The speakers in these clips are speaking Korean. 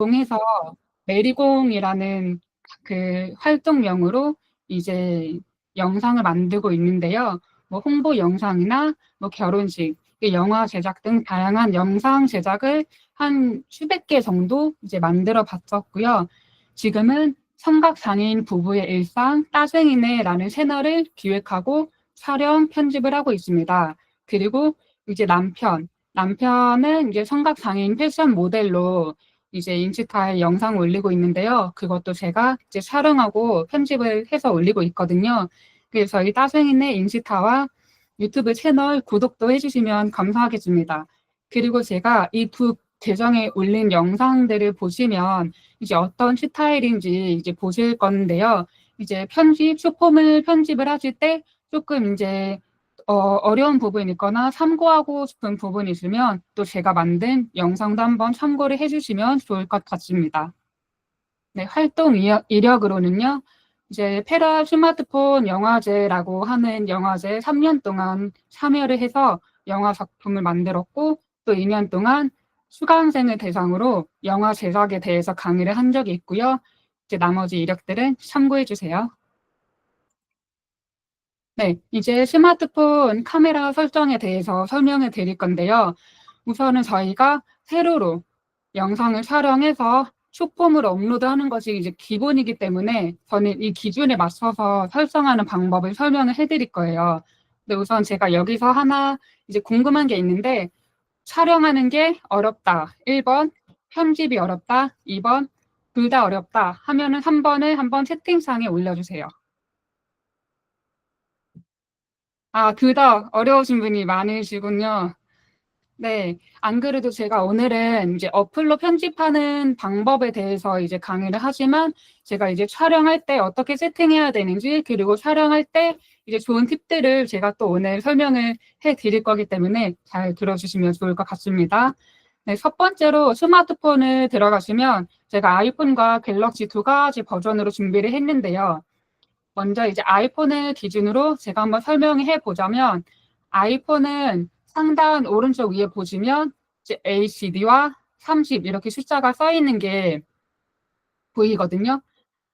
공에서 메리공이라는 그 활동명으로 이제 영상을 만들고 있는데요. 뭐 홍보 영상이나 뭐 결혼식, 영화 제작 등 다양한 영상 제작을 한 수백 개 정도 이제 만들어 봤었고요. 지금은 청각장애인 부부의 일상 따생이네라는 채널을 기획하고 촬영, 편집을 하고 있습니다. 그리고 이제 남편은 이제 청각장애인 패션 모델로 이제 인스타에 영상 올리고 있는데요. 그것도 제가 이제 촬영하고 편집을 해서 올리고 있거든요. 그래서 저희 따생이네 인스타와 유튜브 채널 구독도 해주시면 감사하겠습니다. 그리고 제가 이 두 계정에 올린 영상들을 보시면 이제 어떤 스타일인지 이제 보실 건데요. 이제 쇼폼을 편집을 하실 때 조금 이제 어려운 부분이 있거나 참고하고 싶은 부분이 있으면 또 제가 만든 영상도 한번 참고를 해주시면 좋을 것 같습니다. 네, 활동 이력으로는요. 이제 페라 스마트폰 영화제라고 하는 영화제에 3년 동안 참여를 해서 영화 작품을 만들었고 또 2년 동안 수강생을 대상으로 영화 제작에 대해서 강의를 한 적이 있고요. 이제 나머지 이력들은 참고해 주세요. 네, 이제 스마트폰 카메라 설정에 대해서 설명을 드릴 건데요. 우선은 저희가 세로로 영상을 촬영해서 숏폼으로 업로드하는 것이 이제 기본이기 때문에 저는 이 기준에 맞춰서 설정하는 방법을 설명을 해드릴 거예요. 근데 우선 제가 여기서 하나 이제 궁금한 게 있는데 촬영하는 게 어렵다. 1번, 편집이 어렵다. 2번, 둘 다 어렵다 하면은 3번을 한번 채팅창에 올려주세요. 아, 둘 다 어려우신 분이 많으시군요. 네, 안 그래도 제가 오늘은 이제 어플로 편집하는 방법에 대해서 이제 강의를 하지만 제가 이제 촬영할 때 어떻게 세팅해야 되는지 그리고 촬영할 때 이제 좋은 팁들을 제가 또 오늘 설명을 해 드릴 거기 때문에 잘 들어주시면 좋을 것 같습니다. 네, 첫 번째로 스마트폰을 들어가시면 제가 아이폰과 갤럭시 두 가지 버전으로 준비를 했는데요. 먼저 이제 아이폰을 기준으로 제가 한번 설명해 보자면 아이폰은 상단 오른쪽 위에 보시면 이제 ACD와 30 이렇게 숫자가 써 있는 게 보이거든요.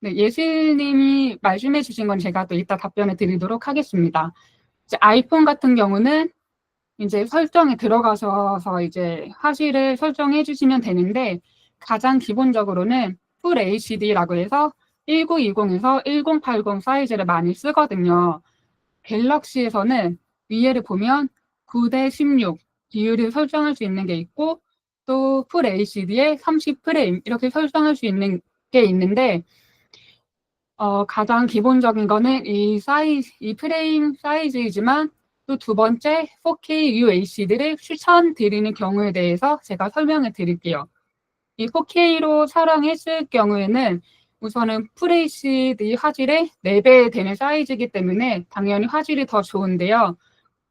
네, 예슬님이 말씀해 주신 건 제가 또 이따 답변을 드리도록 하겠습니다. 이제 아이폰 같은 경우는 이제 설정에 들어가셔서 이제 화질을 설정해 주시면 되는데 가장 기본적으로는 풀 HD라고 해서 1920에서 1080 사이즈를 많이 쓰거든요. 갤럭시에서는 위에를 보면 9대 16 비율을 설정할 수 있는 게 있고 또 풀 HD에 30 프레임 이렇게 설정할 수 있는 게 있는데 가장 기본적인 거는 이 프레임 사이즈이지만 또 두 번째 4K UHD를 추천드리는 경우에 대해서 제가 설명을 드릴게요. 이 4K로 촬영했을 경우에는 우선은 FHD 화질의 4배 되는 사이즈이기 때문에 당연히 화질이 더 좋은데요.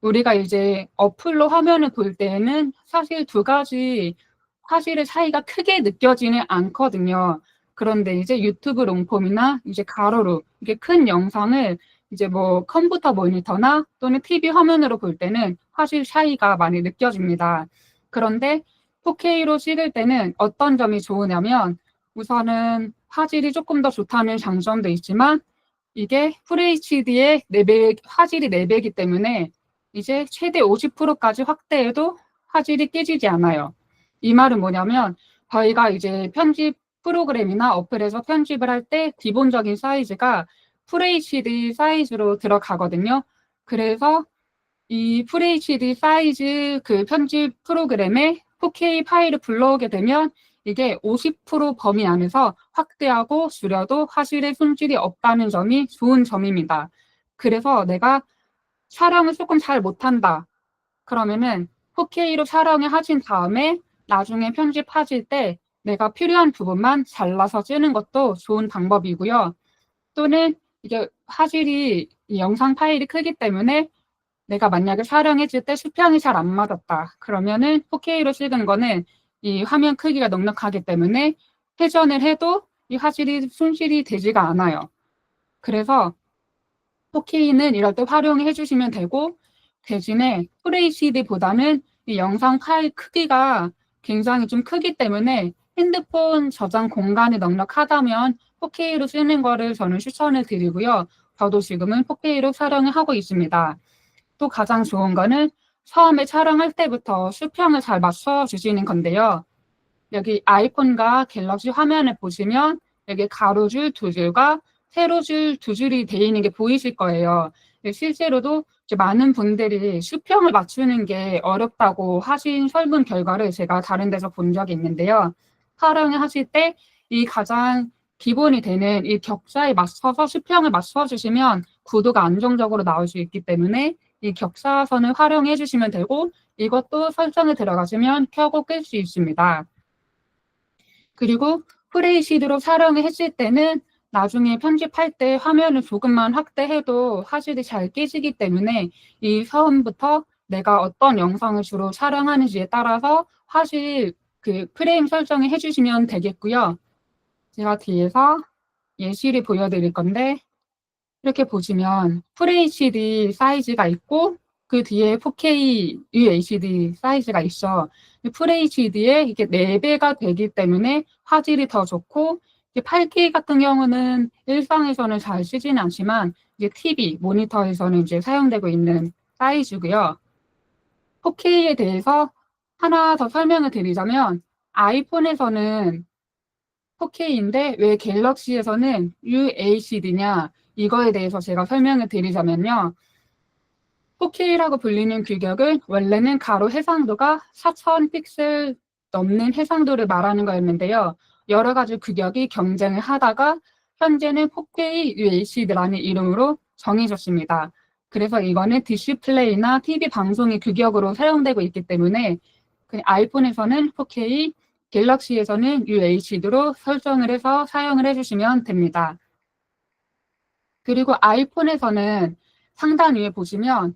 우리가 이제 어플로 화면을 볼 때에는 사실 두 가지 화질의 차이가 크게 느껴지는 않거든요. 그런데 이제 유튜브 롱폼이나 이제 가로로 이게 큰 영상을 이제 뭐 컴퓨터 모니터나 또는 TV 화면으로 볼 때는 화질 차이가 많이 느껴집니다. 그런데 4K로 찍을 때는 어떤 점이 좋으냐면 우선은 화질이 조금 더 좋다는 장점도 있지만 이게 FHD의 4배, 화질이 4배이기 때문에 이제 최대 50%까지 확대해도 화질이 깨지지 않아요. 이 말은 뭐냐면 저희가 이제 편집 프로그램이나 어플에서 편집을 할 때 기본적인 사이즈가 FHD 사이즈로 들어가거든요. 그래서 이 FHD 사이즈 그 편집 프로그램에 4K 파일을 불러오게 되면 이게 50% 범위 안에서 확대하고 줄여도 화질의 손질이 없다는 점이 좋은 점입니다. 그래서 내가 촬영을 조금 잘 못한다. 그러면은 4K로 촬영을 하신 다음에 나중에 편집하실 때 내가 필요한 부분만 잘라서 쓰는 것도 좋은 방법이고요. 또는 이게 화질이 이 영상 파일이 크기 때문에 내가 만약에 촬영했을 때 수평이 잘 안 맞았다. 그러면은 4K로 찍은 거는 이 화면 크기가 넉넉하기 때문에 회전을 해도 이 화질이 손실이 되지가 않아요. 그래서 4K는 이럴 때 활용해 주시면 되고 대신에 FHD보다는 이 영상 파일 크기가 굉장히 좀 크기 때문에 핸드폰 저장 공간이 넉넉하다면 4K로 쓰는 거를 저는 추천을 드리고요. 저도 지금은 4K로 촬영을 하고 있습니다. 또 가장 좋은 거는 처음에 촬영할 때부터 수평을 잘 맞춰 주시는 건데요. 여기 아이폰과 갤럭시 화면을 보시면 여기 가로줄 두 줄과 세로줄 두 줄이 되어 있는 게 보이실 거예요. 실제로도 이제 많은 분들이 수평을 맞추는 게 어렵다고 하신 설문 결과를 제가 다른 데서 본 적이 있는데요. 촬영을 하실 때 이 가장 기본이 되는 이 격자에 맞춰서 수평을 맞춰 주시면 구도가 안정적으로 나올 수 있기 때문에 이 격사선을 활용해 주시면 되고, 이것도 설정에 들어가시면 켜고 끌 수 있습니다. 그리고 FHD로 촬영을 했을 때는 나중에 편집할 때 화면을 조금만 확대해도 화질이 잘 깨지기 때문에 이 처음부터 내가 어떤 영상을 주로 촬영하는지에 따라서 화질 그 프레임 설정을 해주시면 되겠고요. 제가 뒤에서 예시를 보여드릴 건데, 이렇게 보시면 FHD 사이즈가 있고 그 뒤에 4K UHD 사이즈가 있어. FHD에 이게 4배가 되기 때문에 화질이 더 좋고, 8K 같은 경우는 일상에서는 잘 쓰지는 않지만 이제 TV, 모니터에서는 이제 사용되고 있는 사이즈고요. 4K에 대해서 하나 더 설명을 드리자면, 아이폰에서는 4K인데 왜 갤럭시에서는 UHD냐, 이거에 대해서 제가 설명을 드리자면요. 4K라고 불리는 규격은 원래는 가로 해상도가 4000 픽셀 넘는 해상도를 말하는 거였는데요. 여러 가지 규격이 경쟁을 하다가 현재는 4K UHD라는 이름으로 정해졌습니다. 그래서 이거는 디스플레이나 TV 방송의 규격으로 사용되고 있기 때문에 아이폰에서는 4K, 갤럭시에서는 UHD로 설정을 해서 사용을 해주시면 됩니다. 그리고 아이폰에서는 상단 위에 보시면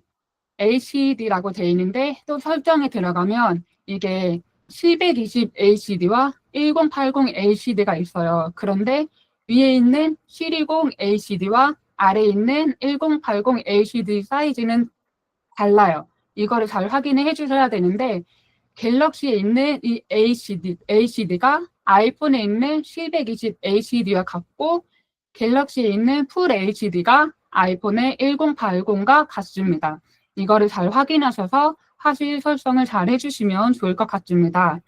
LCD라고 되어 있는데, 또 설정에 들어가면 이게 720 LCD와 1080 LCD가 있어요. 그런데 위에 있는 720 LCD와 아래에 있는 1080 LCD 사이즈는 달라요. 이거를 잘 확인을 해주셔야 되는데, 갤럭시에 있는 이 LCD가 아이폰에 있는 720 LCD와 같고, 갤럭시에 있는 풀 LCD가 아이폰의 1080과 같습니다. 이거를 잘 확인하셔서 화질 설정을 잘 해주시면 좋을 것 같습니다.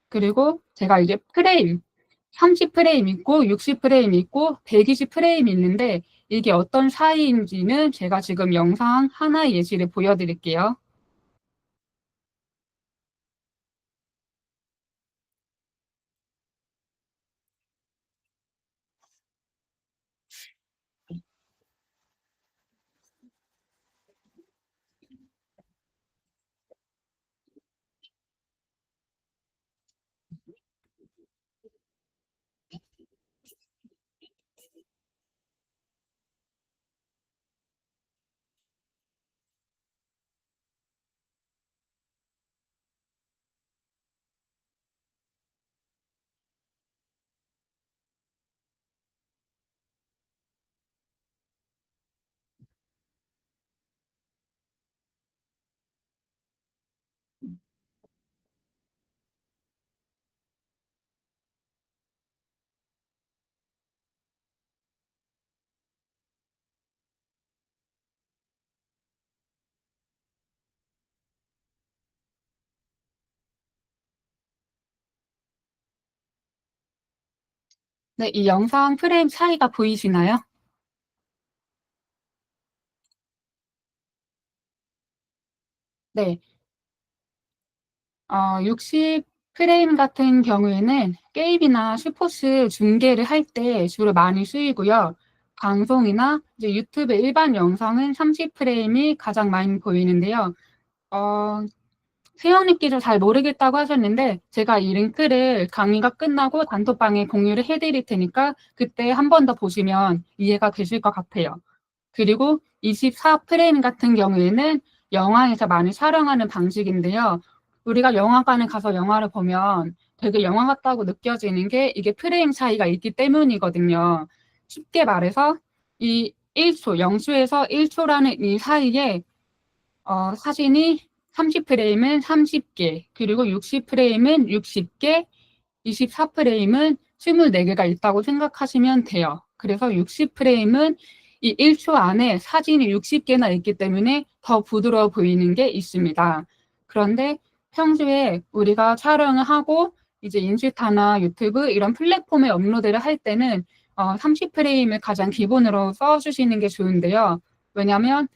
그리고 제가 이제 프레임, 30프레임 있고 60프레임 있고 120프레임이 있는데, 이게 어떤 사이인지는 제가 지금 영상 하나의 예시를 보여드릴게요. 네, 이 영상 프레임 차이가 보이시나요? 네, 60프레임 같은 경우에는 게임이나 슈퍼스 중계를 할 때 주로 많이 쓰이고요. 방송이나 이제 유튜브 일반 영상은 30프레임이 가장 많이 보이는데요. 어, 세영님께서 잘 모르겠다고 하셨는데, 제가 이 링크를 강의가 끝나고 단톡방에 공유를 해드릴 테니까 그때 한 번 더 보시면 이해가 되실 것 같아요. 그리고 24프레임 같은 경우에는 영화에서 많이 촬영하는 방식인데요. 우리가 영화관에 가서 영화를 보면 되게 영화 같다고 느껴지는 게 이게 프레임 차이가 있기 때문이거든요. 쉽게 말해서 이 1초, 0초에서 1초라는 이 사이에 사진이 30프레임은 30개, 그리고 60프레임은 60개, 24프레임은 24개가 있다고 생각하시면 돼요. 그래서 60프레임은 이 1초 안에 사진이 60개나 있기 때문에 더 부드러워 보이는 게 있습니다. 그런데 평소에 우리가 촬영을 하고 이제 인스타나 유튜브 이런 플랫폼에 업로드를 할 때는 30프레임을 가장 기본으로 써주시는 게 좋은데요. 왜냐하면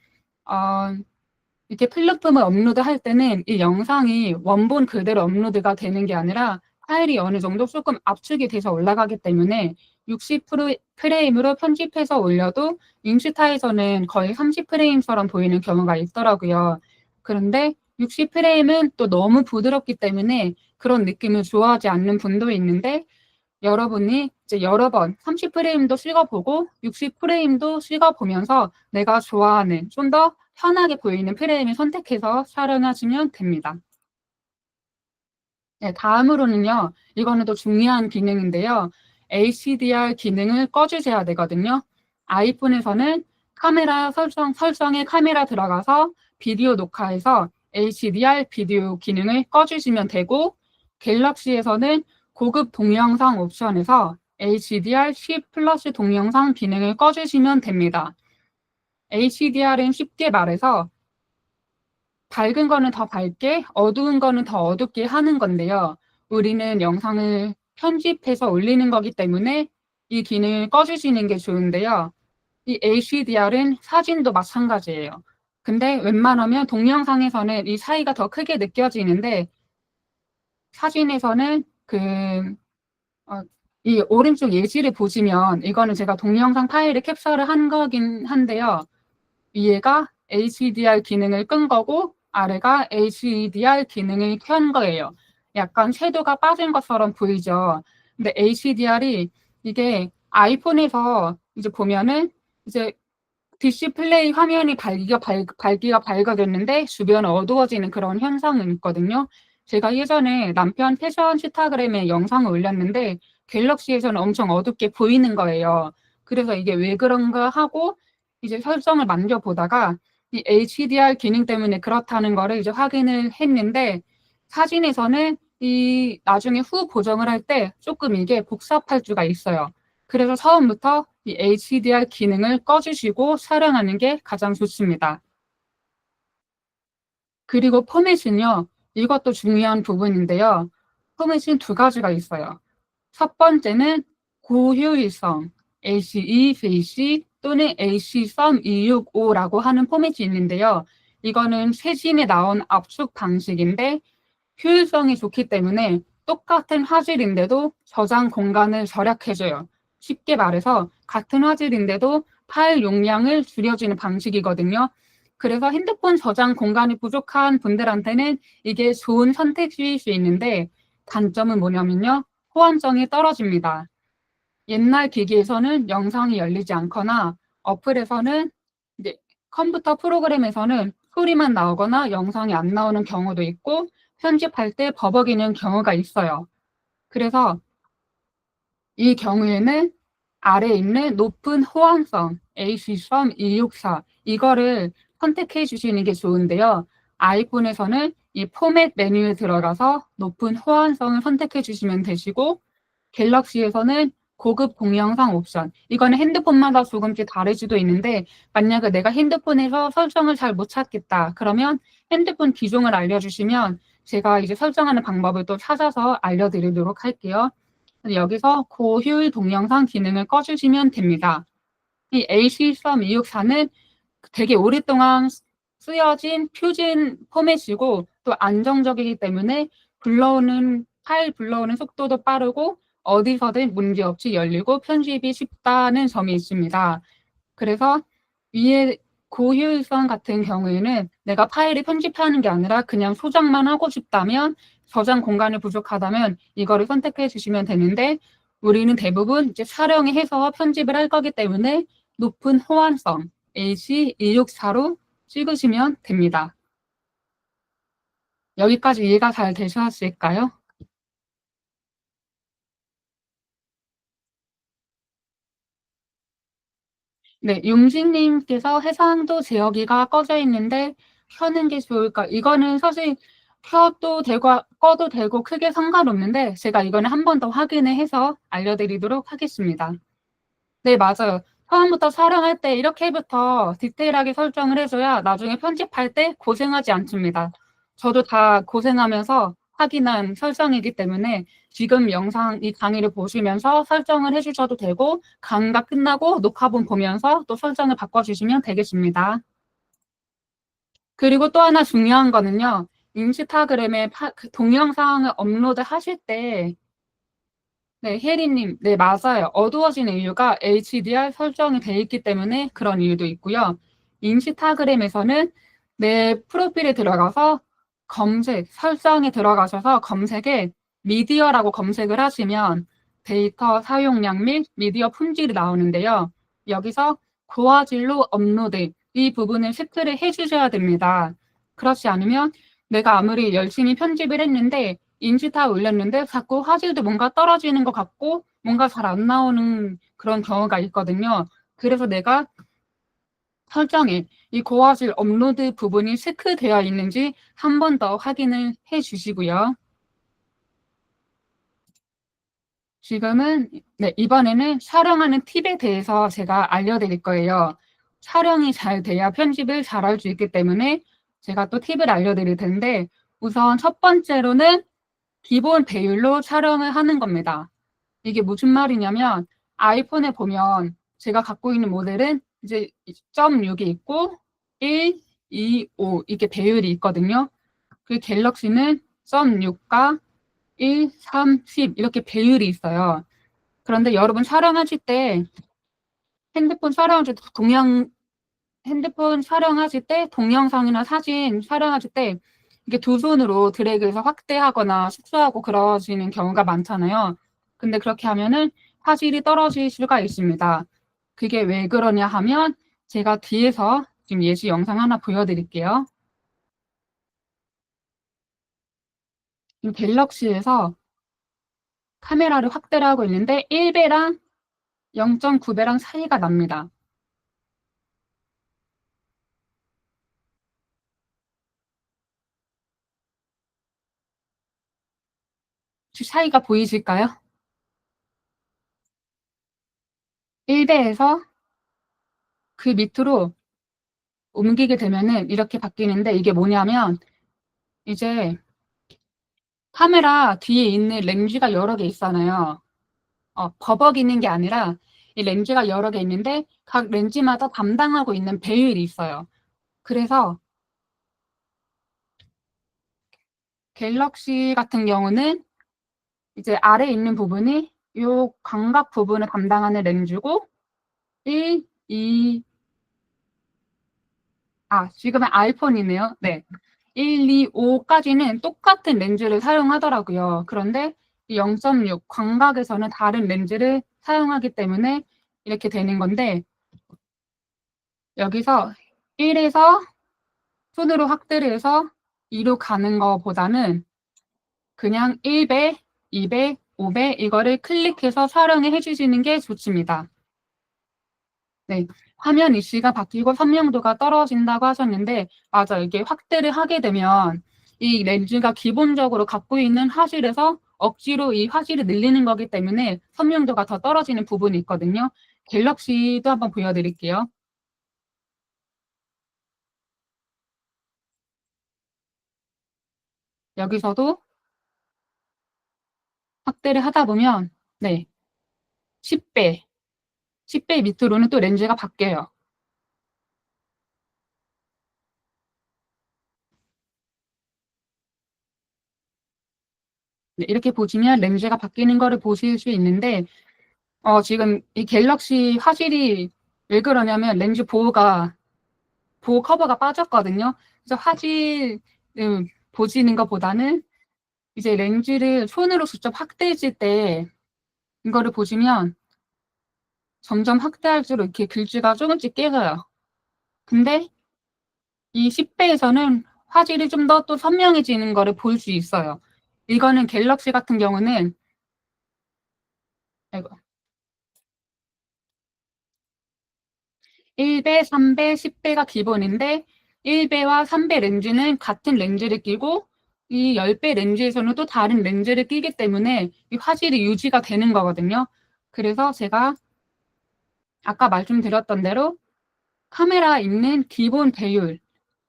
이렇게 플랫폼에 업로드할 때는 이 영상이 원본 그대로 업로드가 되는 게 아니라 파일이 어느 정도 조금 압축이 돼서 올라가기 때문에 60프레임으로 편집해서 올려도 인스타에서는 거의 30프레임처럼 보이는 경우가 있더라고요. 그런데 60프레임은 또 너무 부드럽기 때문에 그런 느낌을 좋아하지 않는 분도 있는데 여러분이 이제 여러 번 30프레임도 찍어보고 60프레임도 찍어보면서 내가 좋아하는 좀 더 편하게 보이는 프레임을 선택해서 촬영하시면 됩니다. 네, 다음으로는요. 이거는 또 중요한 기능인데요. HDR 기능을 꺼주셔야 되거든요. 아이폰에서는 카메라 설정에 카메라 들어가서 비디오 녹화해서 HDR 비디오 기능을 꺼주시면 되고 갤럭시에서는 고급 동영상 옵션에서 HDR10 플러스 동영상 기능을 꺼주시면 됩니다. HDR은 쉽게 말해서 밝은 거는 더 밝게, 어두운 거는 더 어둡게 하는 건데요. 우리는 영상을 편집해서 올리는 거기 때문에 이 기능을 꺼주시는 게 좋은데요. 이 HDR은 사진도 마찬가지예요. 근데 웬만하면 동영상에서는 이 차이가 더 크게 느껴지는데 사진에서는 이 오른쪽 예시를 보시면 이거는 제가 동영상 파일을 캡처를 한 거긴 한데요. 위에가 HDR 기능을 끈 거고 아래가 HDR 기능을 켠 거예요. 약간 섀도우가 빠진 것처럼 보이죠. 근데 HDR이 이게 아이폰에서 이제 보면은 이제 디스플레이 화면이 밝기가 밝아졌는데 주변은 어두워지는 그런 현상은 있거든요. 제가 예전에 남편 패션 인스타그램에 영상을 올렸는데 갤럭시에서는 엄청 어둡게 보이는 거예요. 그래서 이게 왜 그런가 하고 이제 설정을 만져보다가 이 HDR 기능 때문에 그렇다는 거를 이제 확인을 했는데 사진에서는 이 나중에 후 보정을 할 때 조금 이게 복잡할 수가 있어요. 그래서 처음부터 이 HDR 기능을 꺼주시고 촬영하는 게 가장 좋습니다. 그리고 포맷은요. 이것도 중요한 부분인데요. 포맷은 두 가지가 있어요. 첫 번째는 고효율성, ACE 또는 AC.265라고 하는 포맷이 있는데요. 이거는 최신에 나온 압축 방식인데 효율성이 좋기 때문에 똑같은 화질인데도 저장 공간을 절약해줘요. 쉽게 말해서 같은 화질인데도 파일 용량을 줄여주는 방식이거든요. 그래서 핸드폰 저장 공간이 부족한 분들한테는 이게 좋은 선택지일 수 있는데 단점은 뭐냐면요. 호환성이 떨어집니다. 옛날 기기에서는 영상이 열리지 않거나 어플에서는 이제 컴퓨터 프로그램에서는 소리만 나오거나 영상이 안 나오는 경우도 있고 편집할 때 버벅이는 경우가 있어요. 그래서 이 경우에는 아래에 있는 높은 호환성 AC.264 이거를 선택해 주시는 게 좋은데요. 아이폰에서는 이 포맷 메뉴에 들어가서 높은 호환성을 선택해 주시면 되시고 갤럭시에서는 고급 동영상 옵션 이거는 핸드폰마다 조금씩 다를 수도 있는데 만약에 내가 핸드폰에서 설정을 잘 못 찾겠다 그러면 핸드폰 기종을 알려주시면 제가 이제 설정하는 방법을 또 찾아서 알려드리도록 할게요. 여기서 고효율 동영상 기능을 꺼주시면 됩니다. 이 AC.264는 되게 오랫동안 쓰여진 표준 포맷이고 또 안정적이기 때문에 파일 불러오는 속도도 빠르고 어디서든 문제없이 열리고 편집이 쉽다는 점이 있습니다. 그래서 위에 고효율성 같은 경우에는 내가 파일을 편집하는 게 아니라 그냥 소장만 하고 싶다면 저장 공간이 부족하다면 이거를 선택해 주시면 되는데 우리는 대부분 이제 촬영을 해서 편집을 할 거기 때문에 높은 호환성 H264로 찍으시면 됩니다. 여기까지 이해가 잘 되셨을까요? 네, 용진님께서 해상도 제어기가 꺼져 있는데 켜는 게 좋을까? 이거는 사실 켜도 되고 꺼도 되고 크게 상관없는데 제가 이거는 한 번 더 확인을 해서 알려드리도록 하겠습니다. 네, 맞아요. 처음부터 촬영할 때 이렇게부터 디테일하게 설정을 해줘야 나중에 편집할 때 고생하지 않습니다. 저도 다 고생하면서 확인한 설정이기 때문에 지금 영상 이 강의를 보시면서 설정을 해주셔도 되고 강의가 끝나고 녹화본 보면서 또 설정을 바꿔주시면 되겠습니다. 그리고 또 하나 중요한 거는요. 인스타그램에 그 동영상을 업로드 하실 때 네, 혜리님, 네, 맞아요. 어두워지는 이유가 HDR 설정이 돼 있기 때문에 그런 이유도 있고요. 인스타그램에서는 내 프로필에 들어가서 검색, 설정에 들어가셔서 검색에 미디어라고 검색을 하시면 데이터 사용량 및 미디어 품질이 나오는데요. 여기서 고화질로 업로드, 이 부분을 체크를 해주셔야 됩니다. 그렇지 않으면 내가 아무리 열심히 편집을 했는데 인스타 올렸는데 자꾸 화질도 뭔가 떨어지는 것 같고 뭔가 잘 안 나오는 그런 경우가 있거든요. 그래서 내가 설정에 이 고화질 업로드 부분이 체크되어 있는지 한 번 더 확인을 해 주시고요. 지금은 네, 이번에는 촬영하는 팁에 대해서 제가 알려드릴 거예요. 촬영이 잘 돼야 편집을 잘할 수 있기 때문에 제가 또 팁을 알려드릴 텐데 우선 첫 번째로는 기본 배율로 촬영을 하는 겁니다. 이게 무슨 말이냐면 아이폰에 보면 제가 갖고 있는 모델은 이제 0.6이 있고 1, 2, 5 이렇게 배율이 있거든요. 그 갤럭시는 0.6과 1, 3, 10 이렇게 배율이 있어요. 그런데 여러분 촬영하실 때 핸드폰 촬영하실 때 핸드폰 촬영하실 때 동영상이나 사진 촬영하실 때 이게 두 손으로 드래그해서 확대하거나 축소하고 그러시는 경우가 많잖아요. 근데 그렇게 하면은 화질이 떨어질 수가 있습니다. 그게 왜 그러냐 하면 제가 뒤에서 지금 예시 영상 하나 보여드릴게요. 이 갤럭시에서 카메라를 확대를 하고 있는데 1배랑 0.9배랑 차이가 납니다. 혹시 차이가 보이실까요? 1배에서 그 밑으로 옮기게 되면은 이렇게 바뀌는데 이게 뭐냐면 이제 카메라 뒤에 있는 렌즈가 여러 개 있잖아요. 버벅이는 게 아니라 이 렌즈가 여러 개 있는데 각 렌즈마다 담당하고 있는 배율이 있어요. 그래서 갤럭시 같은 경우는 이제 아래에 있는 부분이 요 광각 부분을 담당하는 렌즈고 1, 2, 지금은 아이폰이네요. 네. 1, 2, 5까지는 똑같은 렌즈를 사용하더라고요. 그런데 0.6 광각에서는 다른 렌즈를 사용하기 때문에 이렇게 되는 건데 여기서 1에서 손으로 확대를 해서 2로 가는 것보다는 그냥 1배, 2배, 5배 이거를 클릭해서 촬영을 해주시는 게 좋습니다. 네, 화면 이시가 바뀌고 선명도가 떨어진다고 하셨는데 맞아요. 이게 확대를 하게 되면 이 렌즈가 기본적으로 갖고 있는 화질에서 억지로 이 화질을 늘리는 거기 때문에 선명도가 더 떨어지는 부분이 있거든요. 갤럭시도 한번 보여드릴게요. 여기서도 확대를 하다 보면 네, 10배, 10배 밑으로는 또 렌즈가 바뀌어요. 네, 이렇게 보시면 렌즈가 바뀌는 거를 보실 수 있는데 지금 이 갤럭시 화질이 왜 그러냐면 렌즈 보호 커버가 빠졌거든요. 그래서 화질 보시는 것보다는 이제 렌즈를 손으로 직접 확대했을 때 이거를 보시면 점점 확대할수록 이렇게 글씨가 조금씩 깨져요. 근데 이 10배에서는 화질이 좀 더 또 선명해지는 거를 볼 수 있어요. 이거는 갤럭시 같은 경우는 아이고, 1배, 3배, 10배가 기본인데 1배와 3배 렌즈는 같은 렌즈를 끼고 이 10배 렌즈에서는 또 다른 렌즈를 끼기 때문에 이 화질이 유지가 되는 거거든요. 그래서 제가 아까 말씀드렸던 대로 카메라에 있는 기본 배율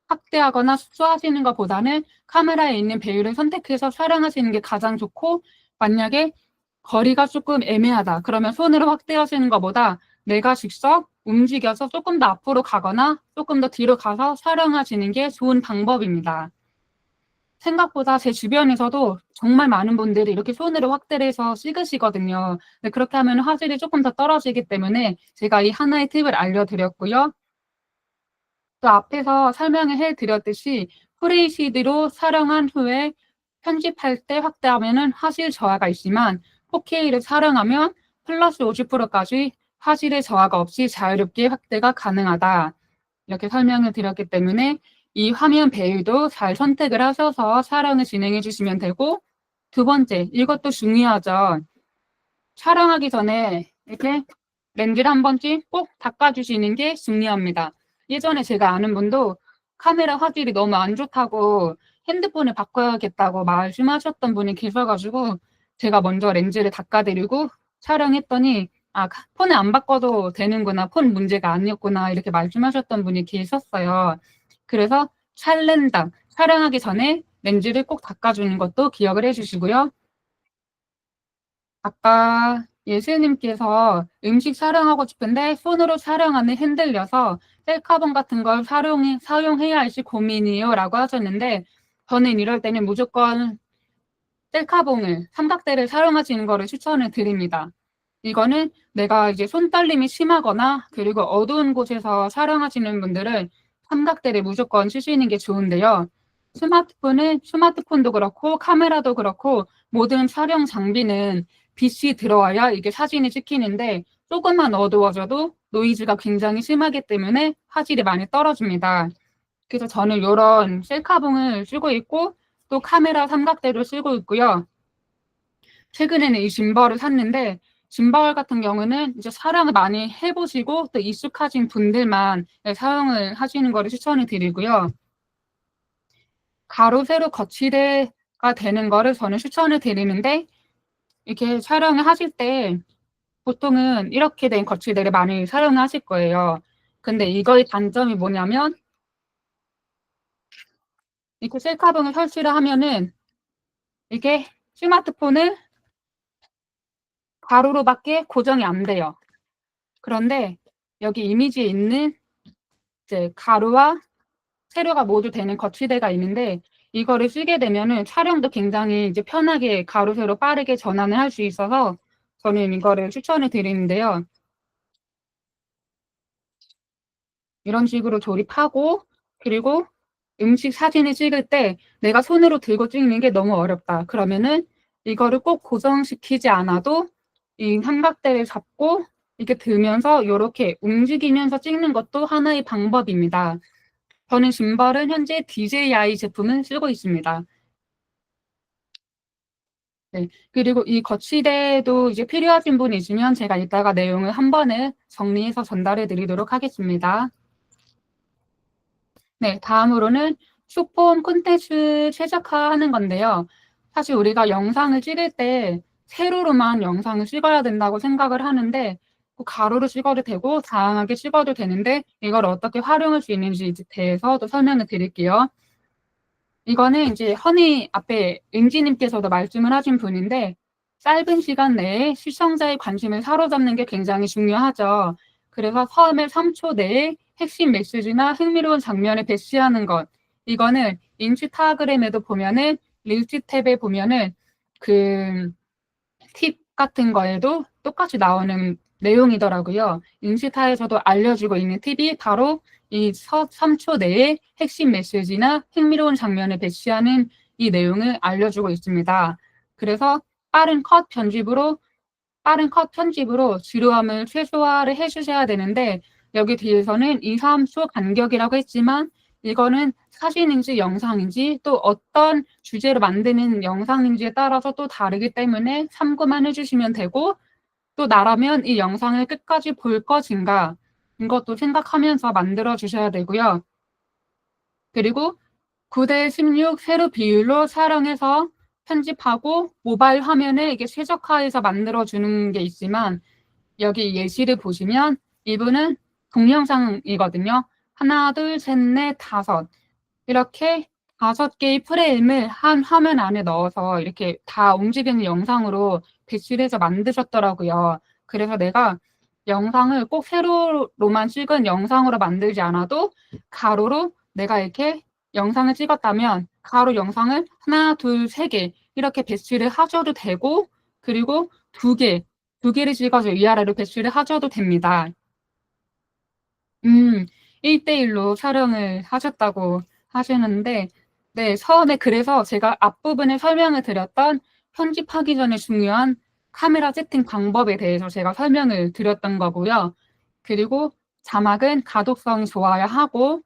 확대하거나 축소하시는 것보다는 카메라에 있는 배율을 선택해서 촬영하시는 게 가장 좋고, 만약에 거리가 조금 애매하다 그러면 손으로 확대하시는 것보다 내가 직접 움직여서 조금 더 앞으로 가거나 조금 더 뒤로 가서 촬영하시는 게 좋은 방법입니다. 생각보다 제 주변에서도 정말 많은 분들이 이렇게 손으로 확대를 해서 찍으시거든요. 근데 그렇게 하면 화질이 조금 더 떨어지기 때문에 제가 이 하나의 팁을 알려드렸고요. 또 앞에서 설명을 해드렸듯이 FHD로 촬영한 후에 편집할 때 확대하면은 화질 저하가 있지만 4K를 촬영하면 플러스 50%까지 화질의 저하가 없이 자유롭게 확대가 가능하다. 이렇게 설명을 드렸기 때문에 이 화면 배율도 잘 선택을 하셔서 촬영을 진행해 주시면 되고, 두 번째, 이것도 중요하죠. 촬영하기 전에 이렇게 렌즈를 한 번씩 꼭 닦아주시는 게 중요합니다. 예전에 제가 아는 분도 카메라 화질이 너무 안 좋다고 핸드폰을 바꿔야겠다고 말씀하셨던 분이 계셔가지고 제가 먼저 렌즈를 닦아드리고 촬영했더니 폰을 안 바꿔도 되는구나, 폰 문제가 아니었구나 이렇게 말씀하셨던 분이 계셨어요. 그래서 촬영하기 전에 렌즈를 꼭 닦아주는 것도 기억을 해주시고요. 아까 예수님께서 음식 촬영하고 싶은데 손으로 촬영하는 흔들려서 셀카봉 같은 걸 사용해야 할지 고민이에요 라고 하셨는데, 저는 이럴 때는 무조건 셀카봉을, 삼각대를 사용하시는 거를 추천을 드립니다. 이거는 내가 이제 손떨림이 심하거나 그리고 어두운 곳에서 촬영하시는 분들은 삼각대를 무조건 쓰시는 게 좋은데요. 스마트폰도 그렇고 카메라도 그렇고 모든 촬영 장비는 빛이 들어와야 이게 사진이 찍히는데 조금만 어두워져도 노이즈가 굉장히 심하기 때문에 화질이 많이 떨어집니다. 그래서 저는 이런 셀카봉을 쓰고 있고 또 카메라 삼각대를 쓰고 있고요. 최근에는 이 짐벌을 샀는데, 짐벌 같은 경우는 이제 촬영을 많이 해보시고 또 익숙하신 분들만 사용을 하시는 거를 추천을 드리고요. 가로, 세로 거치대가 되는 거를 저는 추천을 드리는데, 이렇게 촬영을 하실 때 보통은 이렇게 된 거치대를 많이 사용을 하실 거예요. 근데 이거의 단점이 뭐냐면, 이렇게 셀카봉을 설치를 하면은 이게 스마트폰을 가로로밖에 고정이 안 돼요. 그런데 여기 이미지에 있는 이제 가로와 세로가 모두 되는 거치대가 있는데, 이거를 쓰게 되면은 촬영도 굉장히 이제 편하게 가로 세로 빠르게 전환을 할 수 있어서 저는 이거를 추천을 드리는데요. 이런 식으로 조립하고, 그리고 음식 사진을 찍을 때 내가 손으로 들고 찍는 게 너무 어렵다 그러면은 이거를 꼭 고정시키지 않아도 이 삼각대를 잡고 이렇게 들면서 이렇게 움직이면서 찍는 것도 하나의 방법입니다. 저는 짐벌은 현재 DJI 제품을 쓰고 있습니다. 네. 그리고 이 거치대도 이제 필요하신 분이 있으면 제가 이따가 내용을 한 번에 정리해서 전달해 드리도록 하겠습니다. 네, 다음으로는 숏폼 콘텐츠 최적화하는 건데요. 사실 우리가 영상을 찍을 때 세로로만 영상을 찍어야 된다고 생각을 하는데, 가로로 찍어도 되고 다양하게 찍어도 되는데 이걸 어떻게 활용할 수 있는지에 대해서도 설명을 드릴게요. 이거는 이제 허니 앞에 은지님께서도 말씀을 하신 분인데, 짧은 시간 내에 시청자의 관심을 사로잡는 게 굉장히 중요하죠. 그래서 처음에 3초 내에 핵심 메시지나 흥미로운 장면을 배치하는 것. 이거는 인스타그램에도 보면은 릴스 탭에 보면은 그 팁 같은 거에도 똑같이 나오는 내용이더라고요. 인스타에서도 알려주고 있는 팁이 바로 이 3초 내에 핵심 메시지나 흥미로운 장면을 배치하는 이 내용을 알려주고 있습니다. 그래서 빠른 컷 편집으로 지루함을 최소화를 해주셔야 되는데, 여기 뒤에서는 2, 3초 간격이라고 했지만 이거는 사진인지 영상인지 또 어떤 주제로 만드는 영상인지에 따라서 또 다르기 때문에 참고만 해주시면 되고, 또 나라면 이 영상을 끝까지 볼 것인가 이것도 생각하면서 만들어 주셔야 되고요. 그리고 9대 16 세로 비율로 촬영해서 편집하고 모바일 화면에 이게 최적화해서 만들어주는 게 있지만 여기 예시를 보시면 이분은 동영상이거든요. 하나, 둘, 셋, 넷, 다섯. 이렇게 5개의 프레임을 한 화면 안에 넣어서 이렇게 다 움직이는 영상으로 배치해서 만드셨더라고요. 그래서 내가 영상을 꼭 세로로만 찍은 영상으로 만들지 않아도 가로로 내가 이렇게 영상을 찍었다면 가로 영상을 하나, 둘, 세 개 이렇게 배치를 하셔도 되고 그리고 두 개를 찍어서 위아래로 배치를 하셔도 됩니다. 1대1로 촬영을 하셨다고 하시는데, 네, 처음에 그래서 제가 앞부분에 설명을 드렸던 편집하기 전에 중요한 카메라 세팅 방법에 대해서 제가 설명을 드렸던 거고요. 그리고 자막은 가독성이 좋아야 하고,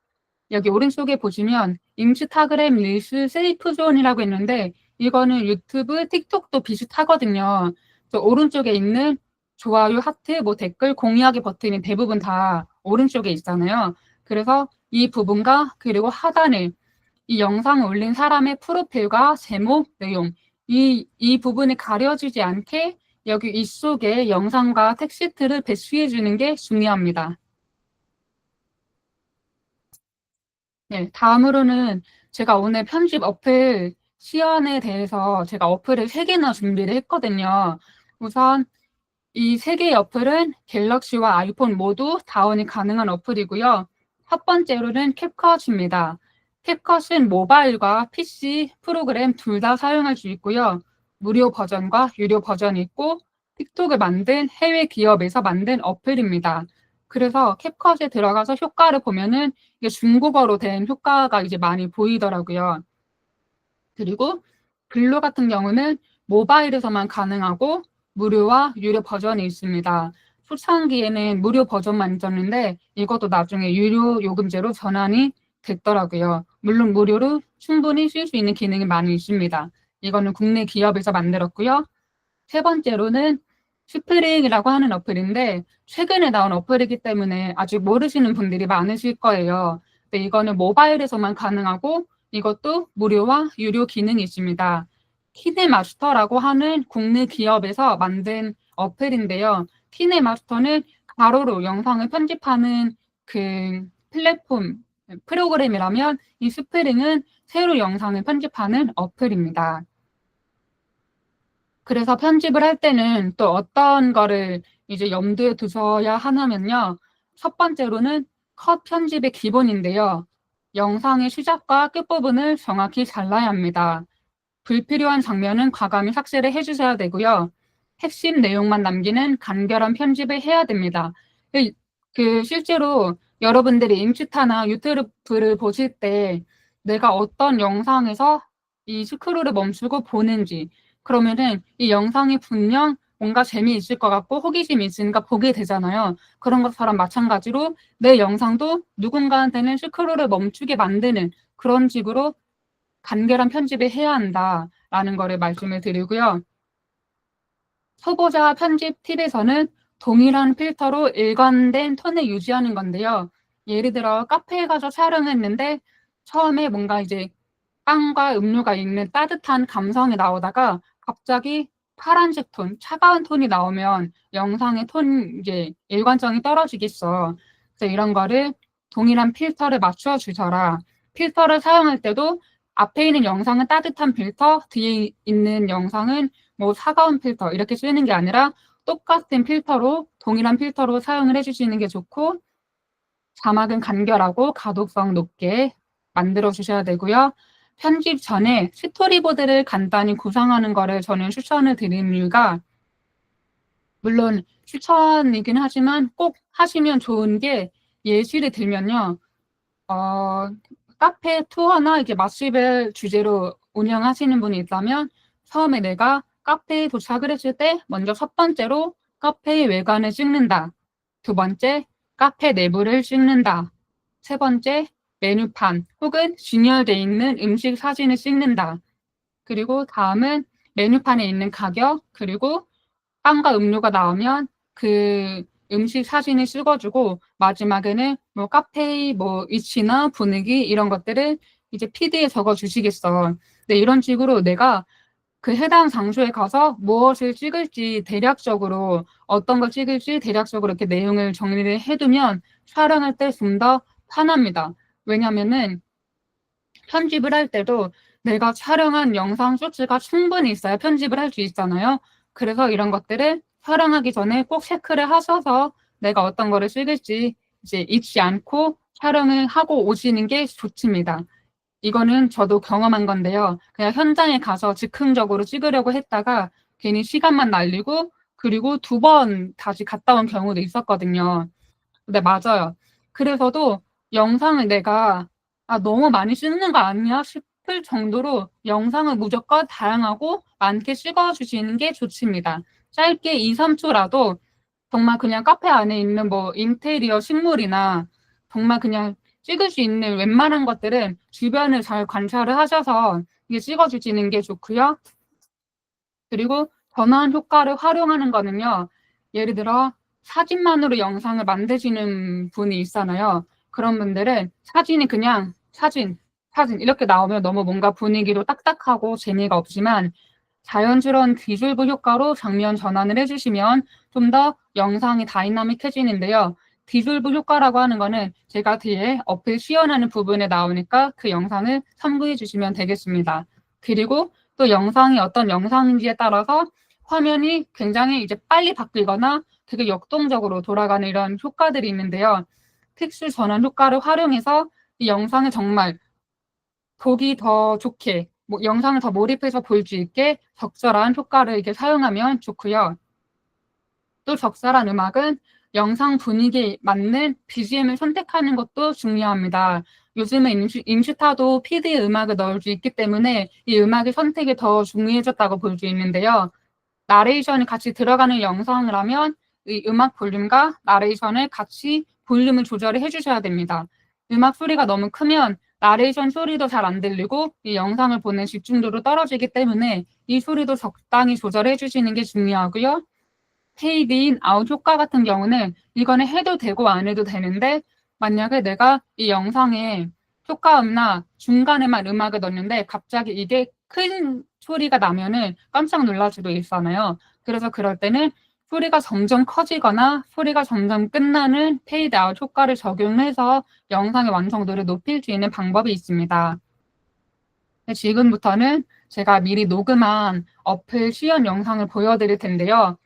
여기 오른쪽에 보시면 인스타그램 릴스 세이프 존이라고 있는데, 이거는 유튜브, 틱톡도 비슷하거든요. 오른쪽에 있는 좋아요, 하트, 뭐 댓글, 공유하기 버튼이 대부분 다 오른쪽에 있잖아요. 그래서 이 부분과 그리고 하단에 이 영상을 올린 사람의 프로필과 제목, 내용 이 부분이 가려지지 않게 여기 이 속에 영상과 텍스트를 배치해 주는 게 중요합니다. 네, 다음으로는 제가 오늘 편집 어플 시연에 대해서 제가 어플을 3개나 준비를 했거든요. 우선 이 3개의 어플은 갤럭시와 아이폰 모두 다운이 가능한 어플이고요. 첫 번째로는 캡컷입니다. 캡컷은 모바일과 PC 프로그램 둘 다 사용할 수 있고요. 무료 버전과 유료 버전이 있고 틱톡을 만든 해외 기업에서 만든 어플입니다. 그래서 캡컷에 들어가서 효과를 보면은 이게 중국어로 된 효과가 이제 많이 보이더라고요. 그리고 블루 같은 경우는 모바일에서만 가능하고 무료와 유료 버전이 있습니다. 초창기에는 무료 버전만 있었는데 이것도 나중에 유료 요금제로 전환이 됐더라고요. 물론 무료로 충분히 쓸 수 있는 기능이 많이 있습니다. 이거는 국내 기업에서 만들었고요. 세 번째로는 스프링이라고 하는 어플인데 최근에 나온 어플이기 때문에 아직 모르시는 분들이 많으실 거예요. 근데 이거는 모바일에서만 가능하고 이것도 무료와 유료 기능이 있습니다. 키네마스터라고 하는 국내 기업에서 만든 어플인데요. 키네마스터는 가로로 영상을 편집하는 그 플랫폼, 프로그램이라면 이 스프링은 세로 영상을 편집하는 어플입니다. 그래서 편집을 할 때는 또 어떤 거를 이제 염두에 두셔야 하냐면요. 첫 번째로는 컷 편집의 기본인데요. 영상의 시작과 끝부분을 정확히 잘라야 합니다. 불필요한 장면은 과감히 삭제를 해주셔야 되고요. 핵심 내용만 남기는 간결한 편집을 해야 됩니다. 실제로 여러분들이 인스타나 유튜브를 보실 때 내가 어떤 영상에서 이 스크롤을 멈추고 보는지 그러면은 이 영상이 분명 뭔가 재미있을 것 같고 호기심이 있으니까 보게 되잖아요. 그런 것처럼 마찬가지로 내 영상도 누군가한테는 스크롤을 멈추게 만드는 그런 식으로 간결한 편집을 해야 한다라는 거를 말씀을 드리고요. 초보자 편집 팁에서는 동일한 필터로 일관된 톤을 유지하는 건데요. 예를 들어 카페에 가서 촬영했는데 처음에 뭔가 이제 빵과 음료가 있는 따뜻한 감성이 나오다가 갑자기 파란색 톤, 차가운 톤이 나오면 영상의 톤 이제 일관성이 떨어지겠어. 그래서 이런 거를 동일한 필터를 맞춰 주셔라. 필터를 사용할 때도 앞에 있는 영상은 따뜻한 필터, 뒤에 있는 영상은 뭐 차가운 필터 이렇게 쓰는 게 아니라 똑같은 필터로 동일한 필터로 사용을 해주시는 게 좋고 자막은 간결하고 가독성 높게 만들어 주셔야 되고요. 편집 전에 스토리보드를 간단히 구상하는 거를 저는 추천을 드리는 이유가 물론 추천이긴 하지만 꼭 하시면 좋은 게 예시를 들면요. 어, 카페 투어나 이게 맛집을 주제로 운영하시는 분이 있다면 처음에 내가 카페에 도착을 했을 때 먼저 첫 번째로 카페의 외관을 찍는다. 두 번째, 카페 내부를 찍는다. 세 번째, 메뉴판 혹은 진열되어 있는 음식 사진을 찍는다. 그리고 다음은 메뉴판에 있는 가격, 그리고 빵과 음료가 나오면 그 음식 사진을 찍어주고 마지막에는 뭐 카페의 뭐 위치나 분위기 이런 것들을 이제 PD에 적어 주시겠어. 네, 이런 식으로 내가 그 해당 장소에 가서 무엇을 찍을지 대략적으로 어떤 걸 찍을지 대략적으로 이렇게 내용을 정리를 해두면 촬영할 때 좀 더 편합니다. 왜냐면은 편집을 할 때도 내가 촬영한 영상 소스가 충분히 있어야 편집을 할 수 있잖아요. 그래서 이런 것들을 촬영하기 전에 꼭 체크를 하셔서 내가 어떤 거를 찍을지 이제 잊지 않고 촬영을 하고 오시는 게 좋습니다. 이거는 저도 경험한 건데요. 그냥 현장에 가서 즉흥적으로 찍으려고 했다가 괜히 시간만 날리고 그리고 2번 다시 갔다 온 경우도 있었거든요. 네, 맞아요. 그래서도 영상을 내가 너무 많이 찍는 거 아니야 싶을 정도로 영상을 무조건 다양하고 많게 찍어주시는 게 좋습니다. 짧게 2, 3초라도 정말 그냥 카페 안에 있는 뭐 인테리어 식물이나 정말 그냥 찍을 수 있는 웬만한 것들은 주변을 잘 관찰을 하셔서 이게 찍어주시는 게 좋고요. 그리고 전환 효과를 활용하는 거는요. 예를 들어 사진만으로 영상을 만드시는 분이 있잖아요. 그런 분들은 사진이 그냥 사진 이렇게 나오면 너무 뭔가 분위기도 딱딱하고 재미가 없지만 자연스러운 비줄브 효과로 장면 전환을 해주시면 좀 더 영상이 다이나믹해지는데요. 비줄브 효과라고 하는 거는 제가 뒤에 어플 시연하는 부분에 나오니까 그 영상을 참고해 주시면 되겠습니다. 그리고 또 영상이 어떤 영상인지에 따라서 화면이 굉장히 이제 빨리 바뀌거나 되게 역동적으로 돌아가는 이런 효과들이 있는데요. 픽스 전환 효과를 활용해서 이 영상을 정말 보기 더 좋게, 뭐 영상을 더 몰입해서 볼 수 있게 적절한 효과를 이렇게 사용하면 좋고요. 또 적절한 음악은 영상 분위기에 맞는 BGM을 선택하는 것도 중요합니다. 요즘은 인슈타도 PD 음악을 넣을 수 있기 때문에 이 음악의 선택이 더 중요해졌다고 볼 수 있는데요. 나레이션이 같이 들어가는 영상이라면 이 음악 볼륨과 나레이션을 같이 볼륨을 조절을 해주셔야 됩니다. 음악 소리가 너무 크면 나레이션 소리도 잘 안 들리고 이 영상을 보는 집중도도 떨어지기 때문에 이 소리도 적당히 조절해 주시는 게 중요하고요. 페이드 인, 아웃 효과 같은 경우는 이거는 해도 되고 안 해도 되는데 만약에 내가 이 영상에 효과음나 중간에만 음악을 넣는데 갑자기 이게 큰 소리가 나면은 깜짝 놀랄 수도 있잖아요. 그래서 그럴 때는 소리가 점점 커지거나 소리가 점점 끝나는 페이드 아웃 효과를 적용해서 영상의 완성도를 높일 수 있는 방법이 있습니다. 지금부터는 제가 미리 녹음한 어플 시연 영상을 보여드릴 텐데요.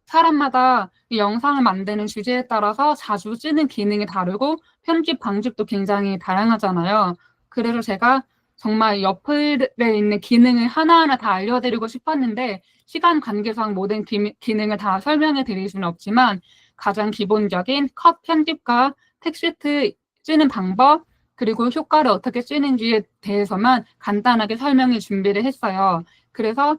사람마다 이 영상을 만드는 주제에 따라서 자주 쓰는 기능이 다르고 편집 방식도 굉장히 다양하잖아요. 그래서 제가 정말 이 어플에 있는 기능을 하나하나 다 알려드리고 싶었는데 시간 관계상 모든 기능을 다 설명해 드릴 수는 없지만 가장 기본적인 컷 편집과 텍스트 쓰는 방법 그리고 효과를 어떻게 쓰는지에 대해서만 간단하게 설명을 준비를 했어요. 그래서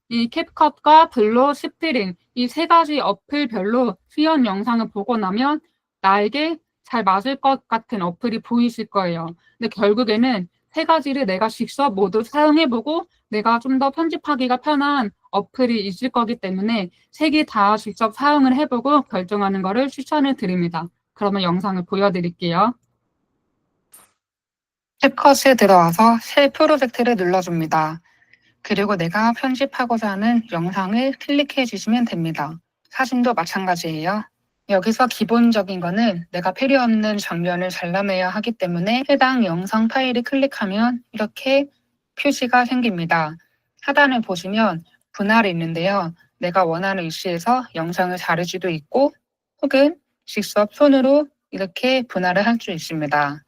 이 캡컷과 블로, 스프링 이 3가지 어플별로 수연 영상을 보고 나면 나에게 잘 맞을 것 같은 어플이 보이실 거예요. 근데 결국에는 3가지를 내가 직접 모두 사용해보고 내가 좀 더 편집하기가 편한 어플이 있을 거기 때문에 3개 다 직접 사용을 해보고 결정하는 거를 추천을 드립니다. 그러면 영상을 보여드릴게요. 캡컷에 들어와서 새 프로젝트를 눌러줍니다. 그리고 내가 편집하고자 하는 영상을 클릭해 주시면 됩니다. 사진도 마찬가지예요. 여기서 기본적인 거는 내가 필요 없는 장면을 잘라내야 하기 때문에 해당 영상 파일을 클릭하면 이렇게 표시가 생깁니다. 하단을 보시면 분할이 있는데요. 내가 원하는 위치에서 영상을 자를 수도 있고 혹은 직접 손으로 이렇게 분할을 할 수 있습니다.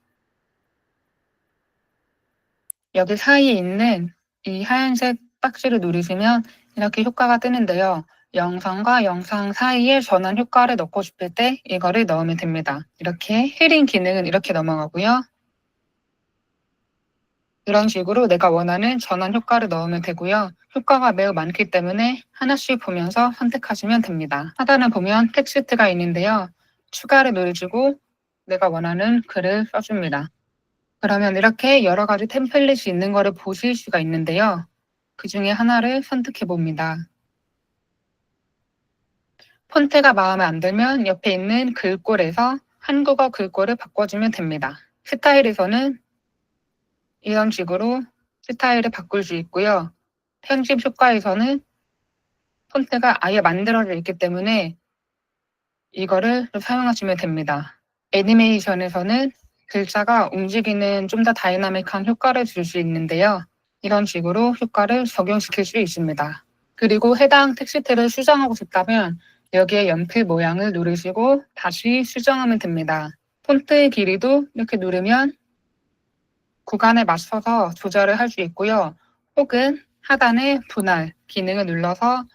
여기 사이에 있는 이 하얀색 박스를 누르시면 이렇게 효과가 뜨는데요. 영상과 영상 사이에 전환 효과를 넣고 싶을 때 이거를 넣으면 됩니다. 이렇게 헤링 기능은 이렇게 넘어가고요. 이런 식으로 내가 원하는 전환 효과를 넣으면 되고요. 효과가 매우 많기 때문에 하나씩 보면서 선택하시면 됩니다. 하단에 보면 텍스트가 있는데요. 추가를 누르시고 내가 원하는 글을 써줍니다. 그러면 이렇게 여러 가지 템플릿이 있는 거를 보실 수가 있는데요. 그 중에 하나를 선택해 봅니다. 폰트가 마음에 안 들면 옆에 있는 글꼴에서 한국어 글꼴을 바꿔주면 됩니다. 스타일에서는 이런 식으로 스타일을 바꿀 수 있고요. 편집 효과에서는 폰트가 아예 만들어져 있기 때문에 이거를 사용하시면 됩니다. 애니메이션에서는 글자가 움직이는 좀 더 다이나믹한 효과를 줄 수 있는데요. 이런 식으로 효과를 적용시킬 수 있습니다. 그리고 해당 텍스트를 수정하고 싶다면 여기에 연필 모양을 누르시고 다시 수정하면 됩니다. 폰트의 길이도 이렇게 누르면 구간에 맞춰서 조절을 할 수 있고요. 혹은 하단의 분할 기능을 눌러서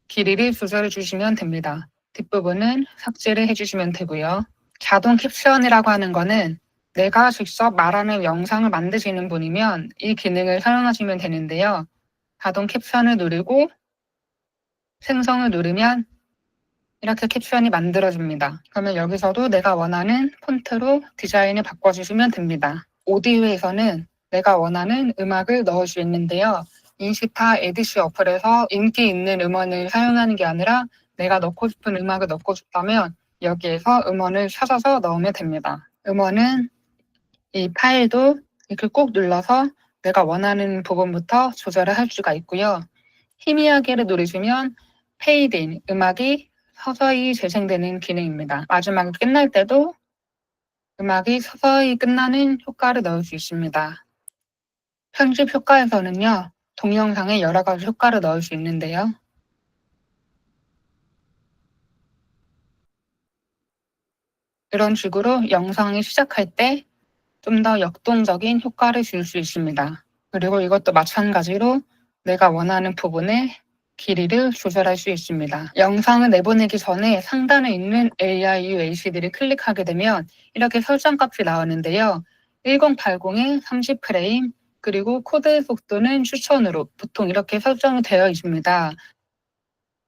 길이를 조절해 주시면 됩니다. 뒷부분은 삭제를 해주시면 되고요. 자동 캡션이라고 하는 거는 내가 직접 말하는 영상을 만드시는 분이면 이 기능을 사용하시면 되는데요. 자동 캡션을 누르고 생성을 누르면 이렇게 캡션이 만들어집니다. 그러면 여기서도 내가 원하는 폰트로 디자인을 바꿔주시면 됩니다. 오디오에서는 내가 원하는 음악을 넣을 수 있는데요. 인스타 에디시 어플에서 인기 있는 음원을 사용하는 게 아니라 내가 넣고 싶은 음악을 넣고 싶다면 여기에서 음원을 찾아서 넣으면 됩니다. 음원은 이 파일도 이렇게 꾹 눌러서 내가 원하는 부분부터 조절을 할 수가 있고요. 희미하게를 누르시면 페이드인 음악이 서서히 재생되는 기능입니다. 마지막에 끝날 때도 음악이 서서히 끝나는 효과를 넣을 수 있습니다. 편집 효과에서는요, 동영상에 여러 가지 효과를 넣을 수 있는데요. 이런 식으로 영상이 시작할 때 좀 더 역동적인 효과를 줄 수 있습니다. 그리고 이것도 마찬가지로 내가 원하는 부분의 길이를 조절할 수 있습니다. 영상을 내보내기 전에 상단에 있는 AIUACD를 클릭하게 되면 이렇게 설정값이 나오는데요. 1080에 30프레임, 그리고 코드 속도는 추천으로 보통 이렇게 설정이 되어 있습니다.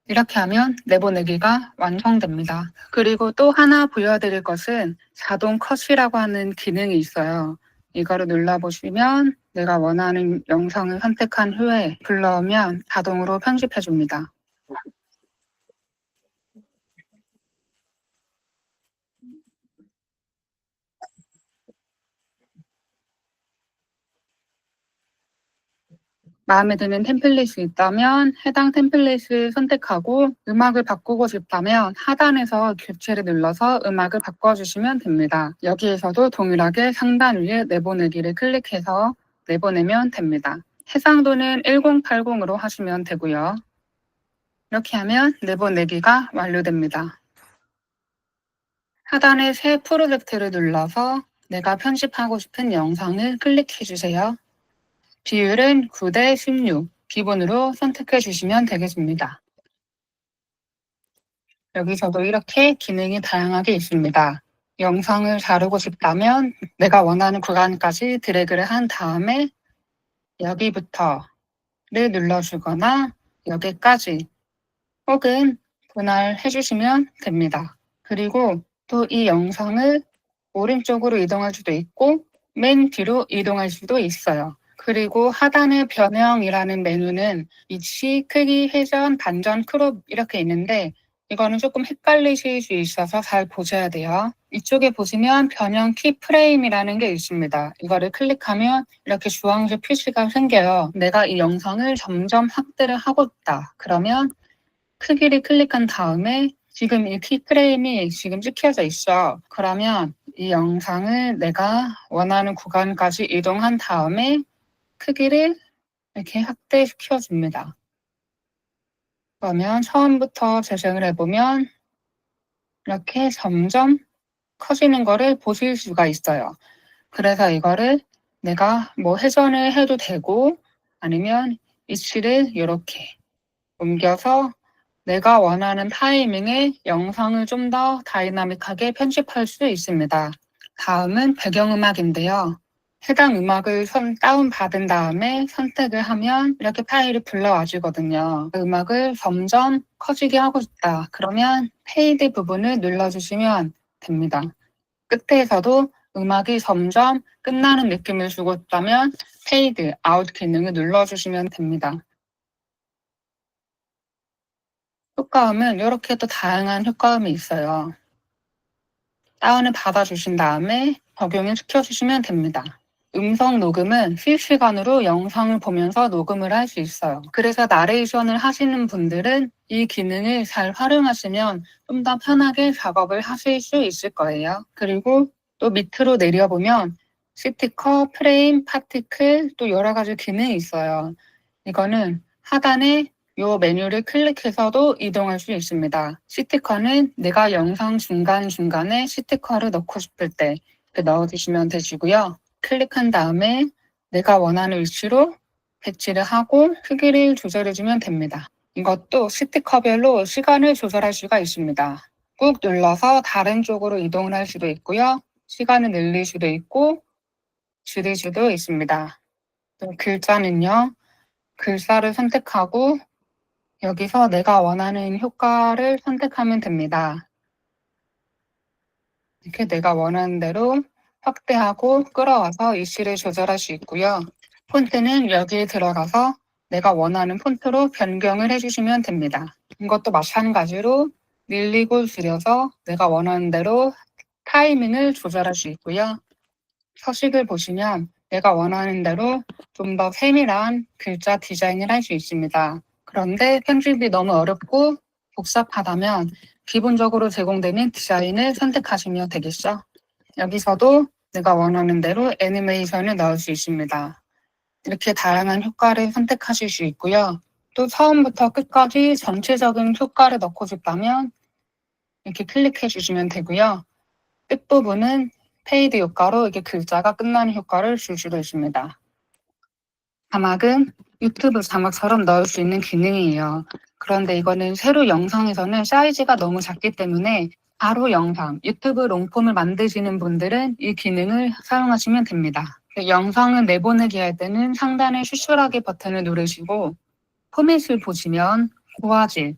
이렇게 하면 내보내기가 완성됩니다. 그리고 또 하나 보여드릴 것은 자동 컷이라고 하는 기능이 있어요. 이거를 눌러보시면 내가 원하는 영상을 선택한 후에 불러오면 자동으로 편집해줍니다. 마음에 드는 템플릿이 있다면 해당 템플릿을 선택하고 음악을 바꾸고 싶다면 하단에서 교체를 눌러서 음악을 바꿔주시면 됩니다. 여기에서도 동일하게 상단 위에 내보내기를 클릭해서 내보내면 됩니다. 해상도는 1080으로 하시면 되고요. 이렇게 하면 내보내기가 완료됩니다. 하단에 새 프로젝트를 눌러서 내가 편집하고 싶은 영상을 클릭해 주세요. 비율은 9대 16 기본으로 선택해 주시면 되겠습니다. 여기서도 이렇게 기능이 다양하게 있습니다. 영상을 자르고 싶다면 내가 원하는 구간까지 드래그를 한 다음에 여기부터를 눌러주거나 여기까지 혹은 분할해 주시면 됩니다. 그리고 또 이 영상을 오른쪽으로 이동할 수도 있고 맨 뒤로 이동할 수도 있어요. 그리고 하단의 변형이라는 메뉴는 위치, 크기, 회전, 반전, 크롭 이렇게 있는데 이거는 조금 헷갈리실 수 있어서 잘 보셔야 돼요. 이쪽에 보시면 변형 키 프레임이라는 게 있습니다. 이거를 클릭하면 이렇게 주황색 표시가 생겨요. 내가 이 영상을 점점 확대를 하고 있다. 그러면 크기를 클릭한 다음에 지금 이 키프레임이 지금 찍혀져 있어. 그러면 이 영상을 내가 원하는 구간까지 이동한 다음에 크기를 이렇게 확대시켜 줍니다. 그러면 처음부터 재생을 해보면 이렇게 점점 커지는 거를 보실 수가 있어요. 그래서 이거를 내가 뭐 회전을 해도 되고 아니면 위치를 이렇게 옮겨서 내가 원하는 타이밍에 영상을 좀 더 다이나믹하게 편집할 수 있습니다. 다음은 배경음악인데요. 해당 음악을 다운받은 다음에 선택을 하면 이렇게 파일이 불러와 주거든요. 음악을 점점 커지게 하고 싶다. 그러면 페이드 부분을 눌러주시면 됩니다. 끝에서도 음악이 점점 끝나는 느낌을 주고 있다면 페이드 아웃 기능을 눌러주시면 됩니다. 효과음은 이렇게 또 다양한 효과음이 있어요. 다운을 받아주신 다음에 적용을 시켜주시면 됩니다. 음성 녹음은 실시간으로 영상을 보면서 녹음을 할 수 있어요. 그래서 나레이션을 하시는 분들은 이 기능을 잘 활용하시면 좀 더 편하게 작업을 하실 수 있을 거예요. 그리고 또 밑으로 내려보면 스티커, 프레임, 파티클 또 여러 가지 기능이 있어요. 이거는 하단에 이 메뉴를 클릭해서도 이동할 수 있습니다. 스티커는 내가 영상 중간중간에 스티커를 넣고 싶을 때 넣어주시면 되시고요. 클릭한 다음에 내가 원하는 위치로 배치를 하고 크기를 조절해주면 됩니다. 이것도 스티커별로 시간을 조절할 수가 있습니다. 꾹 눌러서 다른 쪽으로 이동을 할 수도 있고요. 시간을 늘릴 수도 있고 줄일 수도 있습니다. 또 글자는요. 글자를 선택하고 여기서 내가 원하는 효과를 선택하면 됩니다. 이렇게 내가 원하는 대로 확대하고 끌어와서 위치를 조절할 수 있고요. 폰트는 여기에 들어가서 내가 원하는 폰트로 변경을 해주시면 됩니다. 이것도 마찬가지로 늘리고 줄여서 내가 원하는 대로 타이밍을 조절할 수 있고요. 서식을 보시면 내가 원하는 대로 좀 더 세밀한 글자 디자인을 할 수 있습니다. 그런데 편집이 너무 어렵고 복잡하다면 기본적으로 제공되는 디자인을 선택하시면 되겠죠. 여기서도 내가 원하는 대로 애니메이션을 넣을 수 있습니다. 이렇게 다양한 효과를 선택하실 수 있고요. 또 처음부터 끝까지 전체적인 효과를 넣고 싶다면 이렇게 클릭해 주시면 되고요. 끝부분은 페이드 효과로 이렇게 글자가 끝나는 효과를 줄 수도 있습니다. 자막은 유튜브 자막처럼 넣을 수 있는 기능이에요. 그런데 이거는 세로 영상에서는 사이즈가 너무 작기 때문에 바로 영상, 유튜브 롱폼을 만드시는 분들은 이 기능을 사용하시면 됩니다. 영상을 내보내기 할 때는 상단의 슈슈라기 버튼을 누르시고 포맷을 보시면 고화질,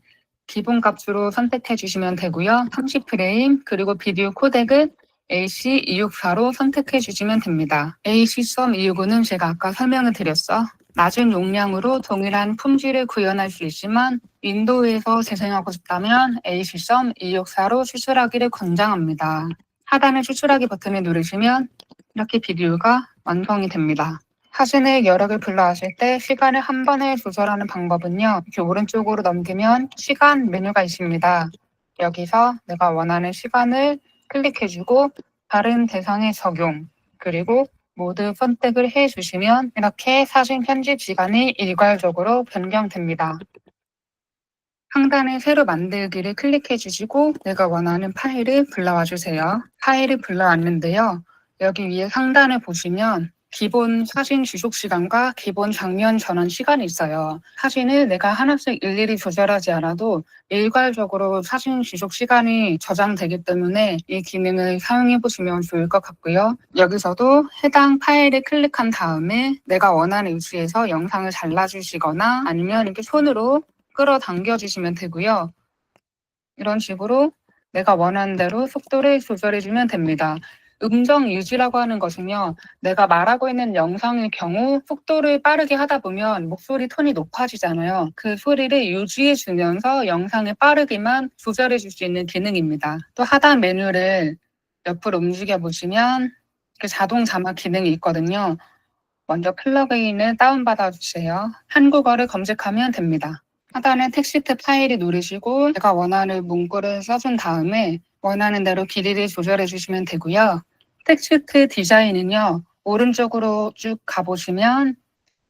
기본 값으로 선택해 주시면 되고요. 30프레임 그리고 비디오 코덱은 AC264로 선택해 주시면 됩니다. AC.265는 제가 아까 설명을 드렸어. 낮은 용량으로 동일한 품질을 구현할 수 있지만 윈도우에서 재생하고 싶다면 AC.264로 추출하기를 권장합니다. 하단의 추출하기 버튼을 누르시면 이렇게 비디오가 완성이 됩니다. 사진을 여러 개 분류하실 때 시간을 한 번에 조절하는 방법은요. 이렇게 오른쪽으로 넘기면 시간 메뉴가 있습니다. 여기서 내가 원하는 시간을 클릭해주고 다른 대상에 적용 그리고 모두 선택을 해주시면 이렇게 사진 편집 시간이 일괄적으로 변경됩니다. 상단에 새로 만들기를 클릭해 주시고 내가 원하는 파일을 불러와 주세요. 파일을 불러왔는데요. 여기 위에 상단을 보시면 기본 사진 지속 시간과 기본 장면 전환 시간이 있어요. 사진을 내가 하나씩 일일이 조절하지 않아도 일괄적으로 사진 지속 시간이 저장되기 때문에 이 기능을 사용해 보시면 좋을 것 같고요. 여기서도 해당 파일을 클릭한 다음에 내가 원하는 위치에서 영상을 잘라주시거나 아니면 이렇게 손으로 끌어당겨 주시면 되고요. 이런 식으로 내가 원하는 대로 속도를 조절해 주면 됩니다. 음정 유지라고 하는 것은요. 내가 말하고 있는 영상의 경우 속도를 빠르게 하다 보면 목소리 톤이 높아지잖아요. 그 소리를 유지해 주면서 영상을 빠르게만 조절해 줄 수 있는 기능입니다. 또 하단 메뉴를 옆으로 움직여 보시면 자동 자막 기능이 있거든요. 먼저 플러그인을 다운받아 주세요. 한국어를 검색하면 됩니다. 하단에 텍스트 파일을 누르시고 제가 원하는 문구를 써준 다음에 원하는 대로 길이를 조절해 주시면 되고요. 텍스트 디자인은요. 오른쪽으로 쭉 가보시면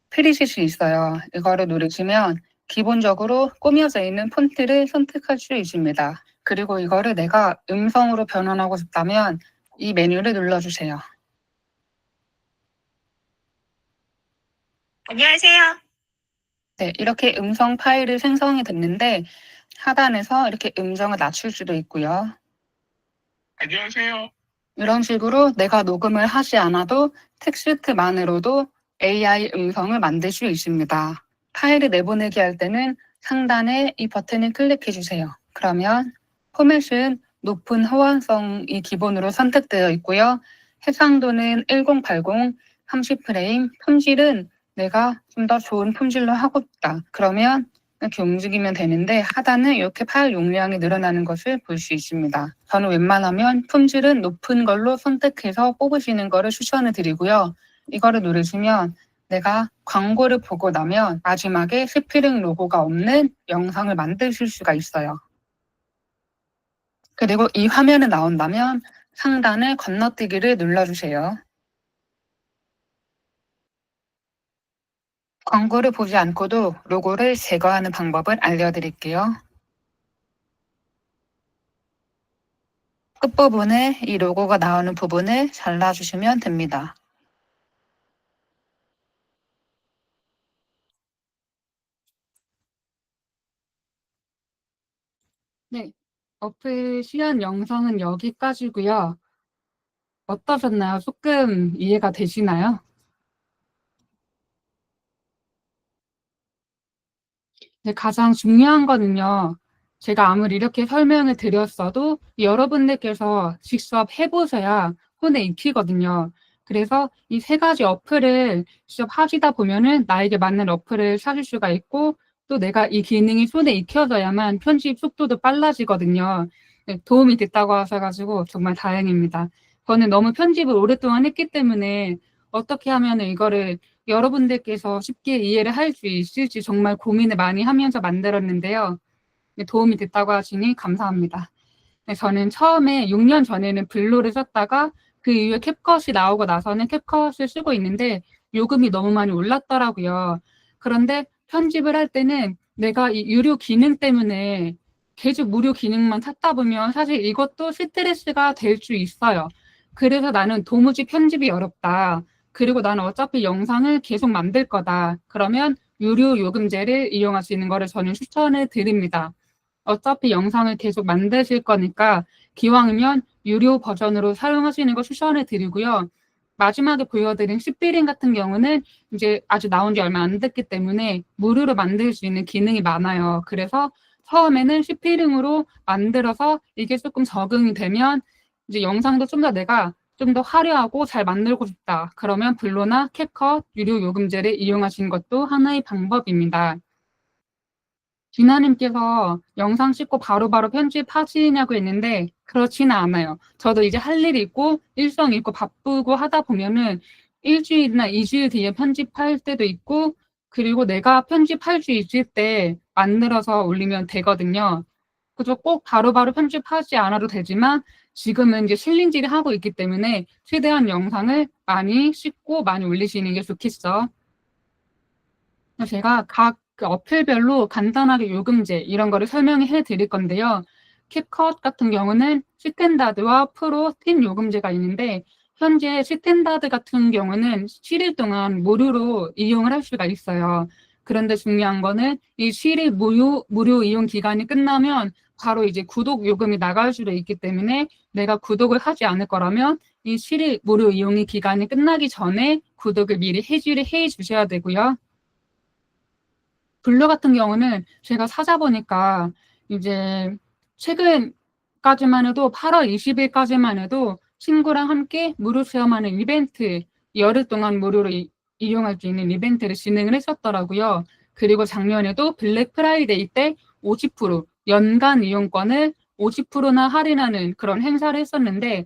프리셋이 있어요. 이거를 누르시면 기본적으로 꾸며져 있는 폰트를 선택할 수 있습니다. 그리고 이거를 내가 음성으로 변환하고 싶다면 이 메뉴를 눌러주세요. 안녕하세요. 네, 이렇게 음성 파일이 생성이 됐는데 하단에서 이렇게 음정을 낮출 수도 있고요. 안녕하세요. 이런 식으로 내가 녹음을 하지 않아도 텍스트만으로도 AI 음성을 만들 수 있습니다. 파일을 내보내기 할 때는 상단에 이 버튼을 클릭해 주세요. 그러면 포맷은 높은 호환성이 기본으로 선택되어 있고요. 해상도는 1080, 30프레임, 품질은 내가 좀 더 좋은 품질로 하고 싶다. 그러면 이렇게 움직이면 되는데 하단은 이렇게 파일 용량이 늘어나는 것을 볼 수 있습니다. 저는 웬만하면 품질은 높은 걸로 선택해서 뽑으시는 것을 추천을 드리고요. 이거를 누르시면 내가 광고를 보고 나면 마지막에 스프링 로고가 없는 영상을 만드실 수가 있어요. 그리고 이 화면이 나온다면 상단의 건너뛰기를 눌러주세요. 광고를 보지 않고도 로고를 제거하는 방법을 알려드릴게요. 끝부분에 이 로고가 나오는 부분을 잘라주시면 됩니다. 네, 어플 시연 영상은 여기까지고요. 어떠셨나요? 조금 이해가 되시나요? 네, 가장 중요한 거는요. 제가 아무리 이렇게 설명을 드렸어도 여러분들께서 직접 해보셔야 손에 익히거든요. 그래서 이 세 가지 어플을 직접 하시다 보면은 나에게 맞는 어플을 찾을 수가 있고 또 내가 이 기능이 손에 익혀져야만 편집 속도도 빨라지거든요. 네, 도움이 됐다고 하셔가지고 정말 다행입니다. 저는 너무 편집을 오랫동안 했기 때문에 어떻게 하면 이거를 여러분들께서 쉽게 이해를 할 수 있을지 정말 고민을 많이 하면서 만들었는데요. 네, 도움이 됐다고 하시니 감사합니다. 네, 저는 처음에 6년 전에는 블로를 썼다가 그 이후에 캡컷이 나오고 나서는 캡컷을 쓰고 있는데 요금이 너무 많이 올랐더라고요. 그런데 편집을 할 때는 내가 이 유료 기능 때문에 계속 무료 기능만 찾다 보면 사실 이것도 스트레스가 될 수 있어요. 그래서 나는 도무지 편집이 어렵다. 그리고 나는 어차피 영상을 계속 만들 거다. 그러면 유료 요금제를 이용하시는 거를 저는 추천을 드립니다. 어차피 영상을 계속 만드실 거니까 기왕이면 유료 버전으로 사용하시는 거 추천을 드리고요. 마지막에 보여드린 스피링 같은 경우는 이제 아직 나온 지 얼마 안 됐기 때문에 무료로 만들 수 있는 기능이 많아요. 그래서 처음에는 스피링으로 만들어서 이게 조금 적응이 되면 이제 영상도 좀 더 내가 좀 더 화려하고 잘 만들고 싶다. 그러면 블로나 캡컷 유료 요금제를 이용하시는 것도 하나의 방법입니다. 진아님께서 영상 찍고 바로바로 편집하시냐고 했는데 그렇지는 않아요. 저도 이제 할 일이 있고 일정이 있고 바쁘고 하다 보면은 일주일이나 2주일 뒤에 편집할 때도 있고 그리고 내가 편집할 수 있을 때 만들어서 올리면 되거든요. 그래서 꼭 바로바로 편집하지 않아도 되지만 지금은 이제 실린질을 하고 있기 때문에 최대한 영상을 많이 씻고 많이 올리시는 게 좋겠어. 제가 각 그 어플별로 간단하게 요금제 이런 거를 설명해 드릴 건데요. 캡컷 같은 경우는 스탠다드와 프로 팀 요금제가 있는데 현재 스탠다드 같은 경우는 7일 동안 무료로 이용을 할 수가 있어요. 그런데 중요한 거는 이 7일 무료 이용 기간이 끝나면 바로 이제 구독 요금이 나갈 수도 있기 때문에 내가 구독을 하지 않을 거라면 이 7일 무료 이용의 기간이 끝나기 전에 구독을 미리 해지를 해 주셔야 되고요. 블루 같은 경우는 제가 찾아보니까 이제 최근까지만 해도 8월 20일까지만 해도 친구랑 함께 무료 체험하는 이벤트, 열흘 동안 무료로 이용할 수 있는 이벤트를 진행을 했었더라고요. 그리고 작년에도 블랙 프라이데이 때 50% 연간 이용권을 50%나 할인하는 그런 행사를 했었는데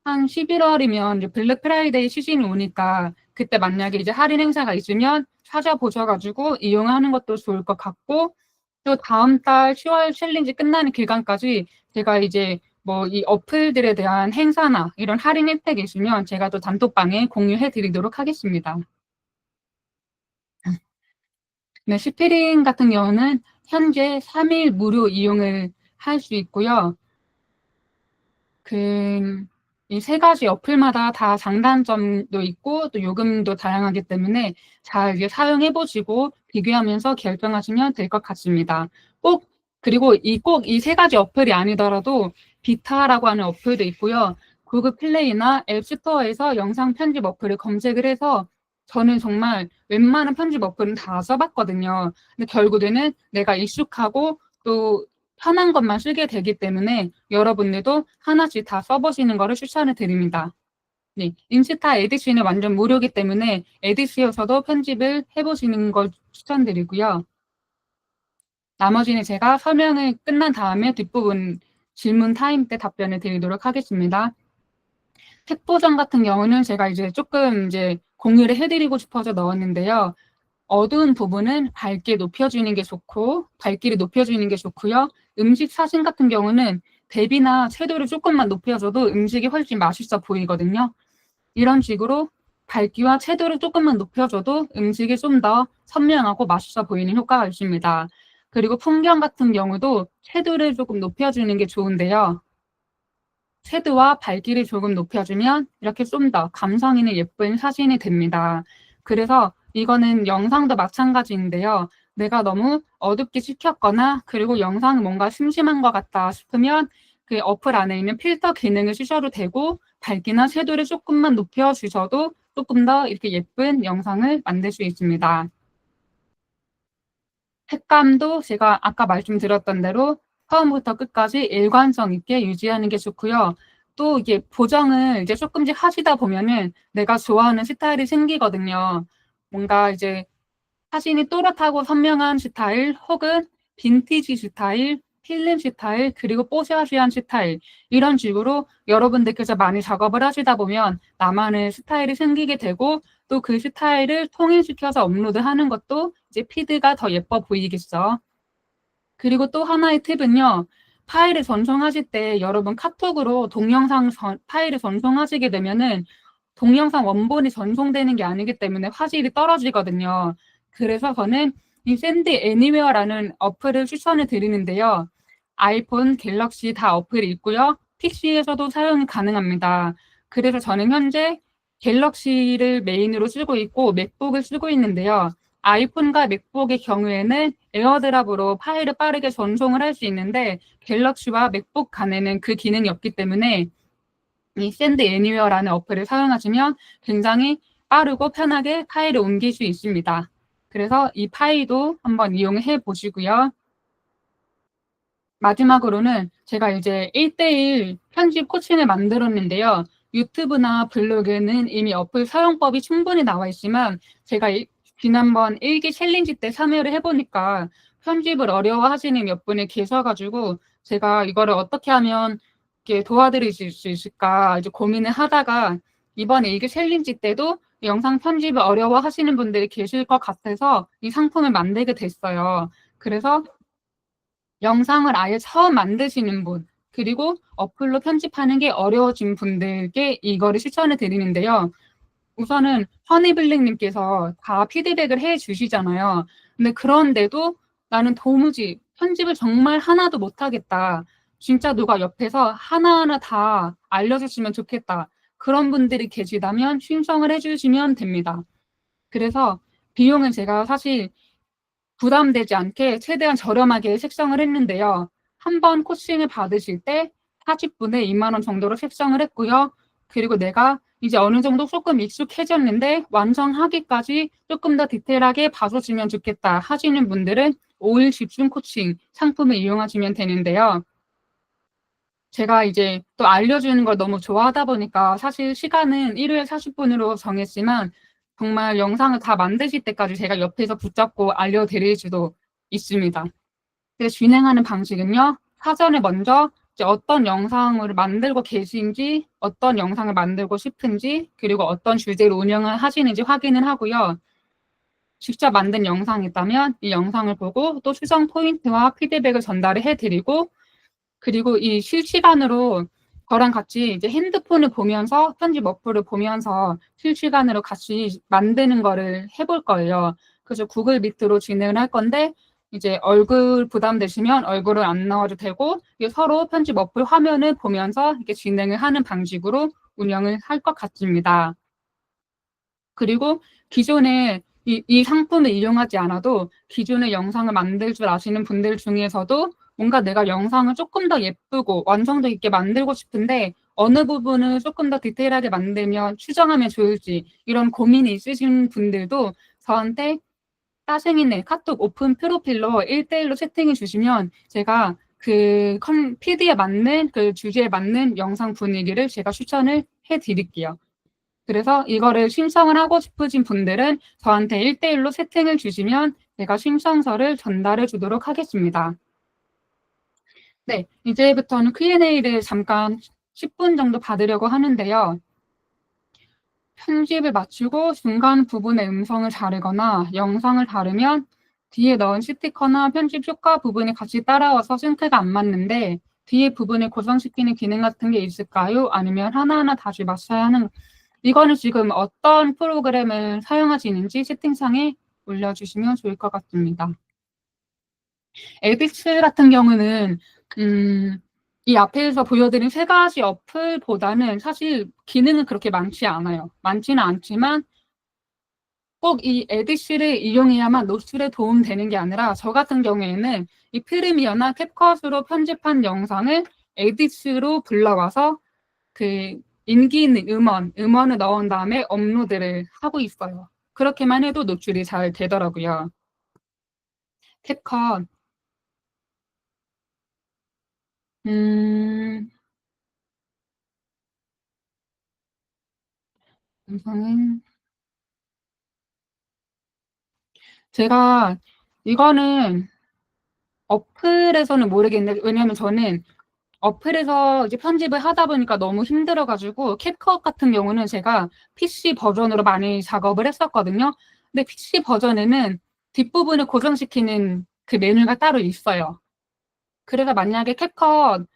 한 11월이면 이제 블랙 프라이데이 시즌이 오니까 그때 만약에 이제 할인 행사가 있으면 찾아보셔가지고 이용하는 것도 좋을 것 같고 또 다음 달 10월 챌린지 끝나는 기간까지 제가 이제 뭐 이 어플들에 대한 행사나 이런 할인 혜택이 있으면 제가 또 단톡방에 공유해 드리도록 하겠습니다. 네, 시피링 같은 경우는 현재 3일 무료 이용을 할 수 있고요. 이 세 가지 어플마다 다 장단점도 있고 또 요금도 다양하기 때문에 잘 이제 사용해 보시고 비교하면서 결정하시면 될 것 같습니다. 그리고 꼭 이 세 가지 어플이 아니더라도 비타라고 하는 어플도 있고요. 구글 플레이나 앱 스토어에서 영상 편집 어플을 검색을 해서 저는 정말 웬만한 편집 어플은 다 써봤거든요. 근데 결국에는 내가 익숙하고 또 편한 것만 쓰게 되기 때문에 여러분들도 하나씩 다 써보시는 것을 추천을 드립니다. 네, 인스타 에디슨은 완전 무료이기 때문에 에디스에서도 편집을 해보시는 걸 추천드리고요. 나머지는 제가 설명을 끝난 다음에 뒷부분 질문 타임 때 답변을 드리도록 하겠습니다. 색보정 같은 경우는 제가 이제 조금 이제 공유를 해드리고 싶어서 넣었는데요. 어두운 부분은 밝게 높여주는 게 좋고, 밝기를 높여주는 게 좋고요. 음식 사진 같은 경우는 대비나 채도를 조금만 높여줘도 음식이 훨씬 맛있어 보이거든요. 이런 식으로 밝기와 채도를 조금만 높여줘도 음식이 좀 더 선명하고 맛있어 보이는 효과가 있습니다. 그리고 풍경 같은 경우도 채도를 조금 높여주는 게 좋은데요. 채도와 밝기를 조금 높여주면 이렇게 좀 더 감성 있는 예쁜 사진이 됩니다. 그래서 이거는 영상도 마찬가지인데요. 내가 너무 어둡게 찍혔거나 그리고 영상이 뭔가 심심한 것 같다 싶으면 그 어플 안에 있는 필터 기능을 쓰셔도 되고 밝기나 채도를 조금만 높여주셔도 조금 더 이렇게 예쁜 영상을 만들 수 있습니다. 색감도 제가 아까 말씀드렸던 대로 처음부터 끝까지 일관성 있게 유지하는 게 좋고요. 또 이게 보정을 이제 조금씩 하시다 보면은 내가 좋아하는 스타일이 생기거든요. 뭔가 이제 사진이 또렷하고 선명한 스타일 혹은 빈티지 스타일, 필름 스타일, 그리고 뽀샤시한 스타일 이런 식으로 여러분들께서 많이 작업을 하시다 보면 나만의 스타일이 생기게 되고 또 그 스타일을 통일시켜서 업로드하는 것도 이제 피드가 더 예뻐 보이겠죠. 그리고 또 하나의 팁은요. 파일을 전송하실 때 여러분 카톡으로 동영상 파일을 전송하시게 되면은 동영상 원본이 전송되는 게 아니기 때문에 화질이 떨어지거든요. 그래서 저는 이 Send Anywhere라는 어플을 추천을 드리는데요. 아이폰, 갤럭시 다 어플이 있고요. PC에서도 사용이 가능합니다. 그래서 저는 현재 갤럭시를 메인으로 쓰고 있고 맥북을 쓰고 있는데요. 아이폰과 맥북의 경우에는 에어드랍으로 파일을 빠르게 전송을 할 수 있는데 갤럭시와 맥북 간에는 그 기능이 없기 때문에 이 샌드 애니웨어라는 어플을 사용하시면 굉장히 빠르고 편하게 파일을 옮길 수 있습니다. 그래서 이 파일도 한번 이용해 보시고요. 마지막으로는 제가 이제 1대1 편집 코칭을 만들었는데요. 유튜브나 블로그는 이미 어플 사용법이 충분히 나와 있지만 제가 지난번 일기 챌린지 때 참여를 해보니까 편집을 어려워하시는 몇 분이 계셔가지고 제가 이거를 어떻게 하면 이렇게 도와드릴 수 있을까 이제 고민을 하다가 이번 일기 챌린지 때도 영상 편집을 어려워하시는 분들이 계실 것 같아서 이 상품을 만들게 됐어요. 그래서 영상을 아예 처음 만드시는 분, 그리고 어플로 편집하는 게 어려워진 분들께 이거를 추천을 드리는데요. 우선은 허니블랙님께서 다 피드백을 해 주시잖아요. 근데 그런데도 나는 도무지 편집을 정말 하나도 못하겠다. 진짜 누가 옆에서 하나하나 다 알려줬으면 좋겠다. 그런 분들이 계시다면 신청을 해주시면 됩니다. 그래서 비용은 제가 사실 부담되지 않게 최대한 저렴하게 책정을 했는데요. 한 번 코칭을 받으실 때 40분에 2만 원 정도로 책정을 했고요. 그리고 내가 이제 어느 정도 조금 익숙해졌는데 완성하기까지 조금 더 디테일하게 봐주시면 좋겠다 하시는 분들은 5일 집중 코칭 상품을 이용하시면 되는데요. 제가 이제 또 알려주는 걸 너무 좋아하다 보니까 사실 시간은 일요일 40분으로 정했지만 정말 영상을 다 만드실 때까지 제가 옆에서 붙잡고 알려드릴 수도 있습니다. 그래서 진행하는 방식은요. 사전에 먼저 이제 어떤 영상을 만들고 계신지, 어떤 영상을 만들고 싶은지, 그리고 어떤 주제로 운영을 하시는지 확인을 하고요. 직접 만든 영상이 있다면 이 영상을 보고 또 수정 포인트와 피드백을 전달을 해드리고 그리고 이 실시간으로 저랑 같이 이제 핸드폰을 보면서 편집 어플을 보면서 실시간으로 같이 만드는 거를 해볼 거예요. 그래서 구글 미트로 진행을 할 건데 이제 얼굴 부담되시면 얼굴을 안 넣어도 되고 서로 편집 어플 화면을 보면서 이렇게 진행을 하는 방식으로 운영을 할 것 같습니다. 그리고 기존에 이 상품을 이용하지 않아도 기존의 영상을 만들 줄 아시는 분들 중에서도 뭔가 내가 영상을 조금 더 예쁘고 완성도 있게 만들고 싶은데 어느 부분을 조금 더 디테일하게 만들면 수정하면 좋을지 이런 고민이 있으신 분들도 저한테 따생이네 카톡 오픈 프로필로 1대1로 채팅해 주시면 제가 그 PD에 맞는 그 주제에 맞는 영상 분위기를 제가 추천을 해 드릴게요. 그래서 이거를 신청을 하고 싶으신 분들은 저한테 1대1로 채팅을 주시면 제가 신청서를 전달해 주도록 하겠습니다. 네, 이제부터는 Q&A를 잠깐 10분 정도 받으려고 하는데요. 편집을 마치고 중간 부분의 음성을 자르거나 영상을 다르면 뒤에 넣은 스티커나 편집 효과 부분이 같이 따라와서 싱크가 안 맞는데 뒤에 부분을 고정시키는 기능 같은 게 있을까요? 아니면 하나하나 다시 맞춰야 하는, 이거는 지금 어떤 프로그램을 사용하시는지 채팅창에 올려주시면 좋을 것 같습니다. 에디츠 같은 경우는 이 앞에서 보여드린 세 가지 어플보다는 사실 기능은 그렇게 많지 않아요. 많지는 않지만 꼭 이 에디츠를 이용해야만 노출에 도움되는 게 아니라 저 같은 경우에는 이 프리미어나 캡컷으로 편집한 영상을 에디츠로 불러와서 그 인기 있는 음원을 넣은 다음에 업로드를 하고 있어요. 그렇게만 해도 노출이 잘 되더라고요. 캡컷, 영상은 제가 이거는 어플에서는 모르겠는데, 왜냐면 저는 어플에서 이제 편집을 하다 보니까 너무 힘들어가지고 캡컷 같은 경우는 제가 PC 버전으로 많이 작업을 했었거든요. 근데 PC 버전에는 뒷부분을 고정시키는 그 메뉴가 따로 있어요. 그래서 만약에 캡컷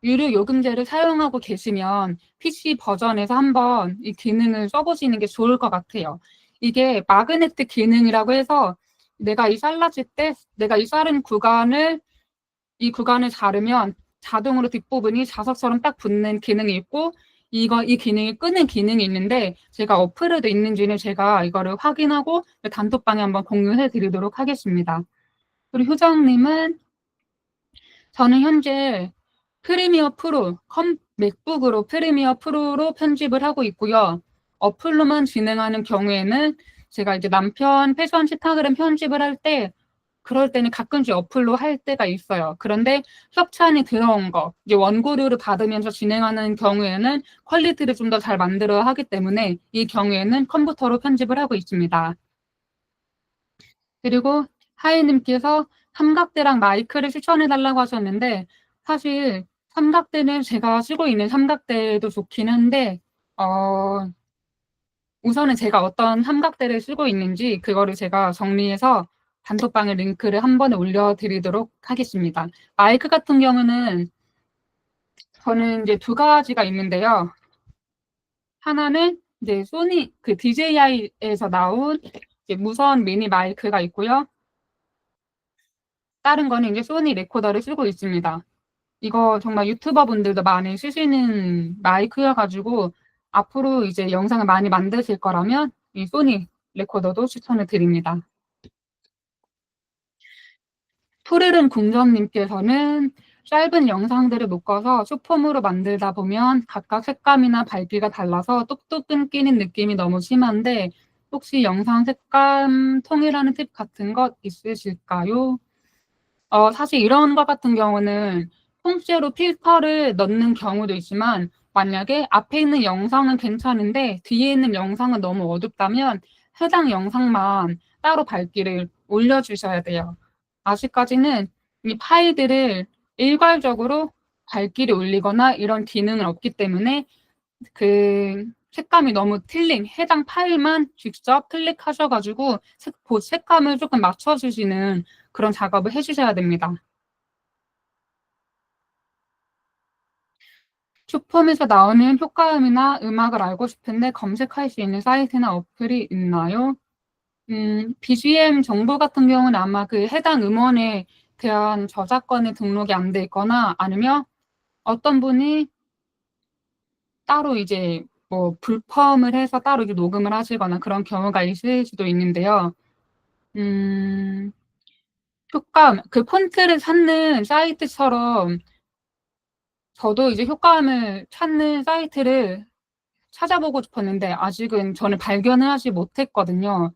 유료 요금제를 사용하고 계시면 PC 버전에서 한번 이 기능을 써보시는 게 좋을 것 같아요. 이게 마그네틱 기능이라고 해서 내가 이 잘라질 때 내가 이 자른 이 구간을 자르면 자동으로 뒷부분이 자석처럼 딱 붙는 기능이 있고 이 기능이 끄는 기능이 있는데 제가 어플에도 있는지는 제가 이거를 확인하고 단톡방에 한번 공유해 드리도록 하겠습니다. 그리고 효정님은 저는 현재 프리미어 프로, 맥북으로 프리미어 프로로 편집을 하고 있고요. 어플로만 진행하는 경우에는 제가 이제 남편 패션 스타그램 편집을 할 때, 그럴 때는 가끔씩 어플로 할 때가 있어요. 그런데 협찬이 들어온 거, 이제 원고료를 받으면서 진행하는 경우에는 퀄리티를 좀 더 잘 만들어야 하기 때문에 이 경우에는 컴퓨터로 편집을 하고 있습니다. 그리고 하이님께서 삼각대랑 마이크를 추천해달라고 하셨는데 사실 삼각대는 제가 쓰고 있는 삼각대도 좋긴 한데 우선은 제가 어떤 삼각대를 쓰고 있는지 그거를 제가 정리해서 단톡방에 링크를 한 번에 올려드리도록 하겠습니다. 마이크 같은 경우는 저는 이제 두 가지가 있는데요. 하나는 이제 소니 그 DJI에서 나온 이제 무선 미니 마이크가 있고요. 다른 거는 이제 소니 레코더를 쓰고 있습니다. 이거 정말 유튜버 분들도 많이 쓰시는 마이크여가지고 앞으로 이제 영상을 많이 만드실 거라면 이 소니 레코더도 추천을 드립니다. 푸르른 궁전님께서는 짧은 영상들을 묶어서 쇼폼으로 만들다 보면 각각 색감이나 밝기가 달라서 뚝뚝 끊기는 느낌이 너무 심한데 혹시 영상 색감 통일하는 팁 같은 것 있으실까요? 사실 이런 것 같은 경우는 통째로 필터를 넣는 경우도 있지만 만약에 앞에 있는 영상은 괜찮은데 뒤에 있는 영상은 너무 어둡다면 해당 영상만 따로 밝기를 올려주셔야 돼요. 아직까지는 이 파일들을 일괄적으로 밝기를 올리거나 이런 기능은 없기 때문에 그 색감이 너무 틀린 해당 파일만 직접 클릭하셔가지고 색감을 조금 맞춰주시는 그런 작업을 해주셔야 됩니다. 슈폼에서 나오는 효과음이나 음악을 알고 싶은데 검색할 수 있는 사이트나 어플이 있나요? BGM 정보 같은 경우는 아마 그 해당 음원에 대한 저작권이 등록이 안 돼 있거나 아니면 어떤 분이 따로 이제 뭐 불펌을 해서 따로 이제 녹음을 하시거나 그런 경우가 있을 수도 있는데요. 음, 효과음, 그 폰트를 찾는 사이트처럼 저도 이제 효과음을 찾는 사이트를 찾아보고 싶었는데 아직은 저는 발견을 하지 못했거든요.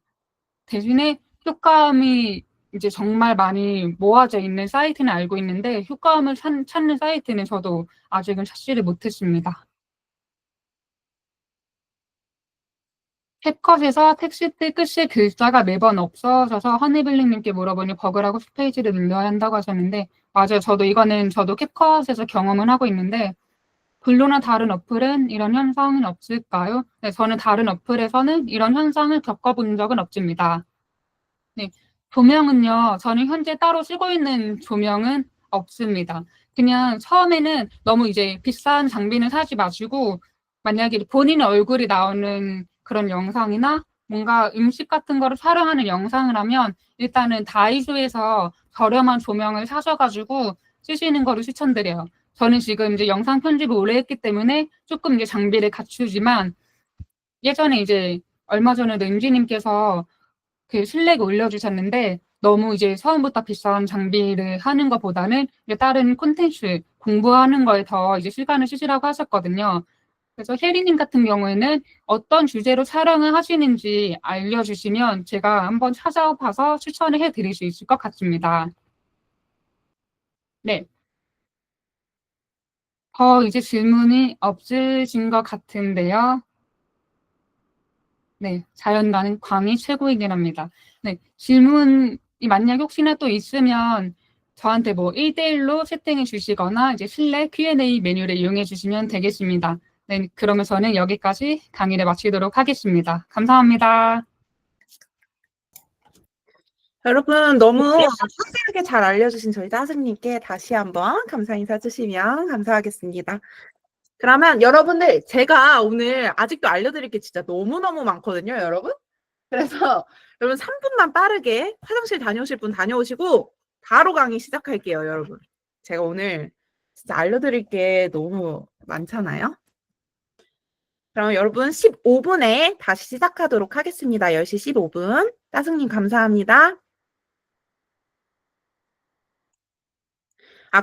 대신에 효과음이 이제 정말 많이 모아져 있는 사이트는 알고 있는데 효과음을 찾는 사이트는 저도 아직은 찾지를 못했습니다. 캡컷에서 텍스트 끝에 글자가 매번 없어져서 허니블링님께 물어보니 버그라고 스페이스를 눌러야 한다고 하셨는데 맞아요. 저도 캡컷에서 경험을 하고 있는데 블루나 다른 어플은 이런 현상은 없을까요? 네, 저는 다른 어플에서는 이런 현상을 겪어본 적은 없습니다. 네, 조명은요, 저는 현재 따로 쓰고 있는 조명은 없습니다. 그냥 처음에는 너무 이제 비싼 장비는 사지 마시고, 만약에 본인의 얼굴이 나오는 그런 영상이나 뭔가 음식 같은 거를 촬영하는 영상을 하면 일단은 다이소에서 저렴한 조명을 사셔가지고 쓰시는 거를 추천드려요. 저는 지금 이제 영상 편집을 오래 했기 때문에 조금 이제 장비를 갖추지만 예전에 이제 얼마 전에도 임지님께서 그 슬랙 올려주셨는데 너무 이제 처음부터 비싼 장비를 하는 것보다는 이제 다른 콘텐츠 공부하는 거에 더 이제 시간을 쓰시라고 하셨거든요. 그래서 혜리님 같은 경우에는 어떤 주제로 촬영을 하시는지 알려주시면 제가 한번 찾아봐서 추천을 해드릴 수 있을 것 같습니다. 네. 더 이제 질문이 없으신 것 같은데요. 네, 자연과는 광이 최고이긴 합니다. 네, 질문이 만약 혹시나 또 있으면 저한테 뭐 1대1로 채팅해 주시거나 이제 슬랙 Q&A 메뉴를 이용해 주시면 되겠습니다. 네, 그러면 저는 여기까지 강의를 마치도록 하겠습니다. 감사합니다. 여러분 너무 상세하게 잘 알려주신 저희 따스님께 다시 한번 감사 인사 주시면 감사하겠습니다. 그러면 여러분들 제가 오늘 아직도 알려드릴 게 진짜 너무너무 많거든요, 여러분. 그래서 여러분 3분만 빠르게 화장실 다녀오실 분 다녀오시고 바로 강의 시작할게요, 여러분. 제가 오늘 진짜 알려드릴 게 너무 많잖아요. 그럼 여러분 15분에 다시 시작하도록 하겠습니다. 10시 15분. 따승님 감사합니다.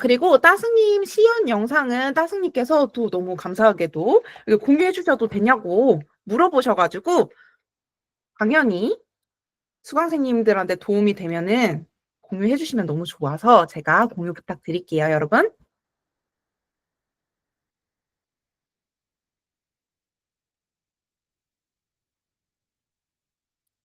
그리고 따승님 시연 영상은 따승님께서 또 너무 감사하게도 공유해 주셔도 되냐고 물어보셔가지고 당연히 수강생님들한테 도움이 되면은 공유해 주시면 너무 좋아서 제가 공유 부탁드릴게요, 여러분.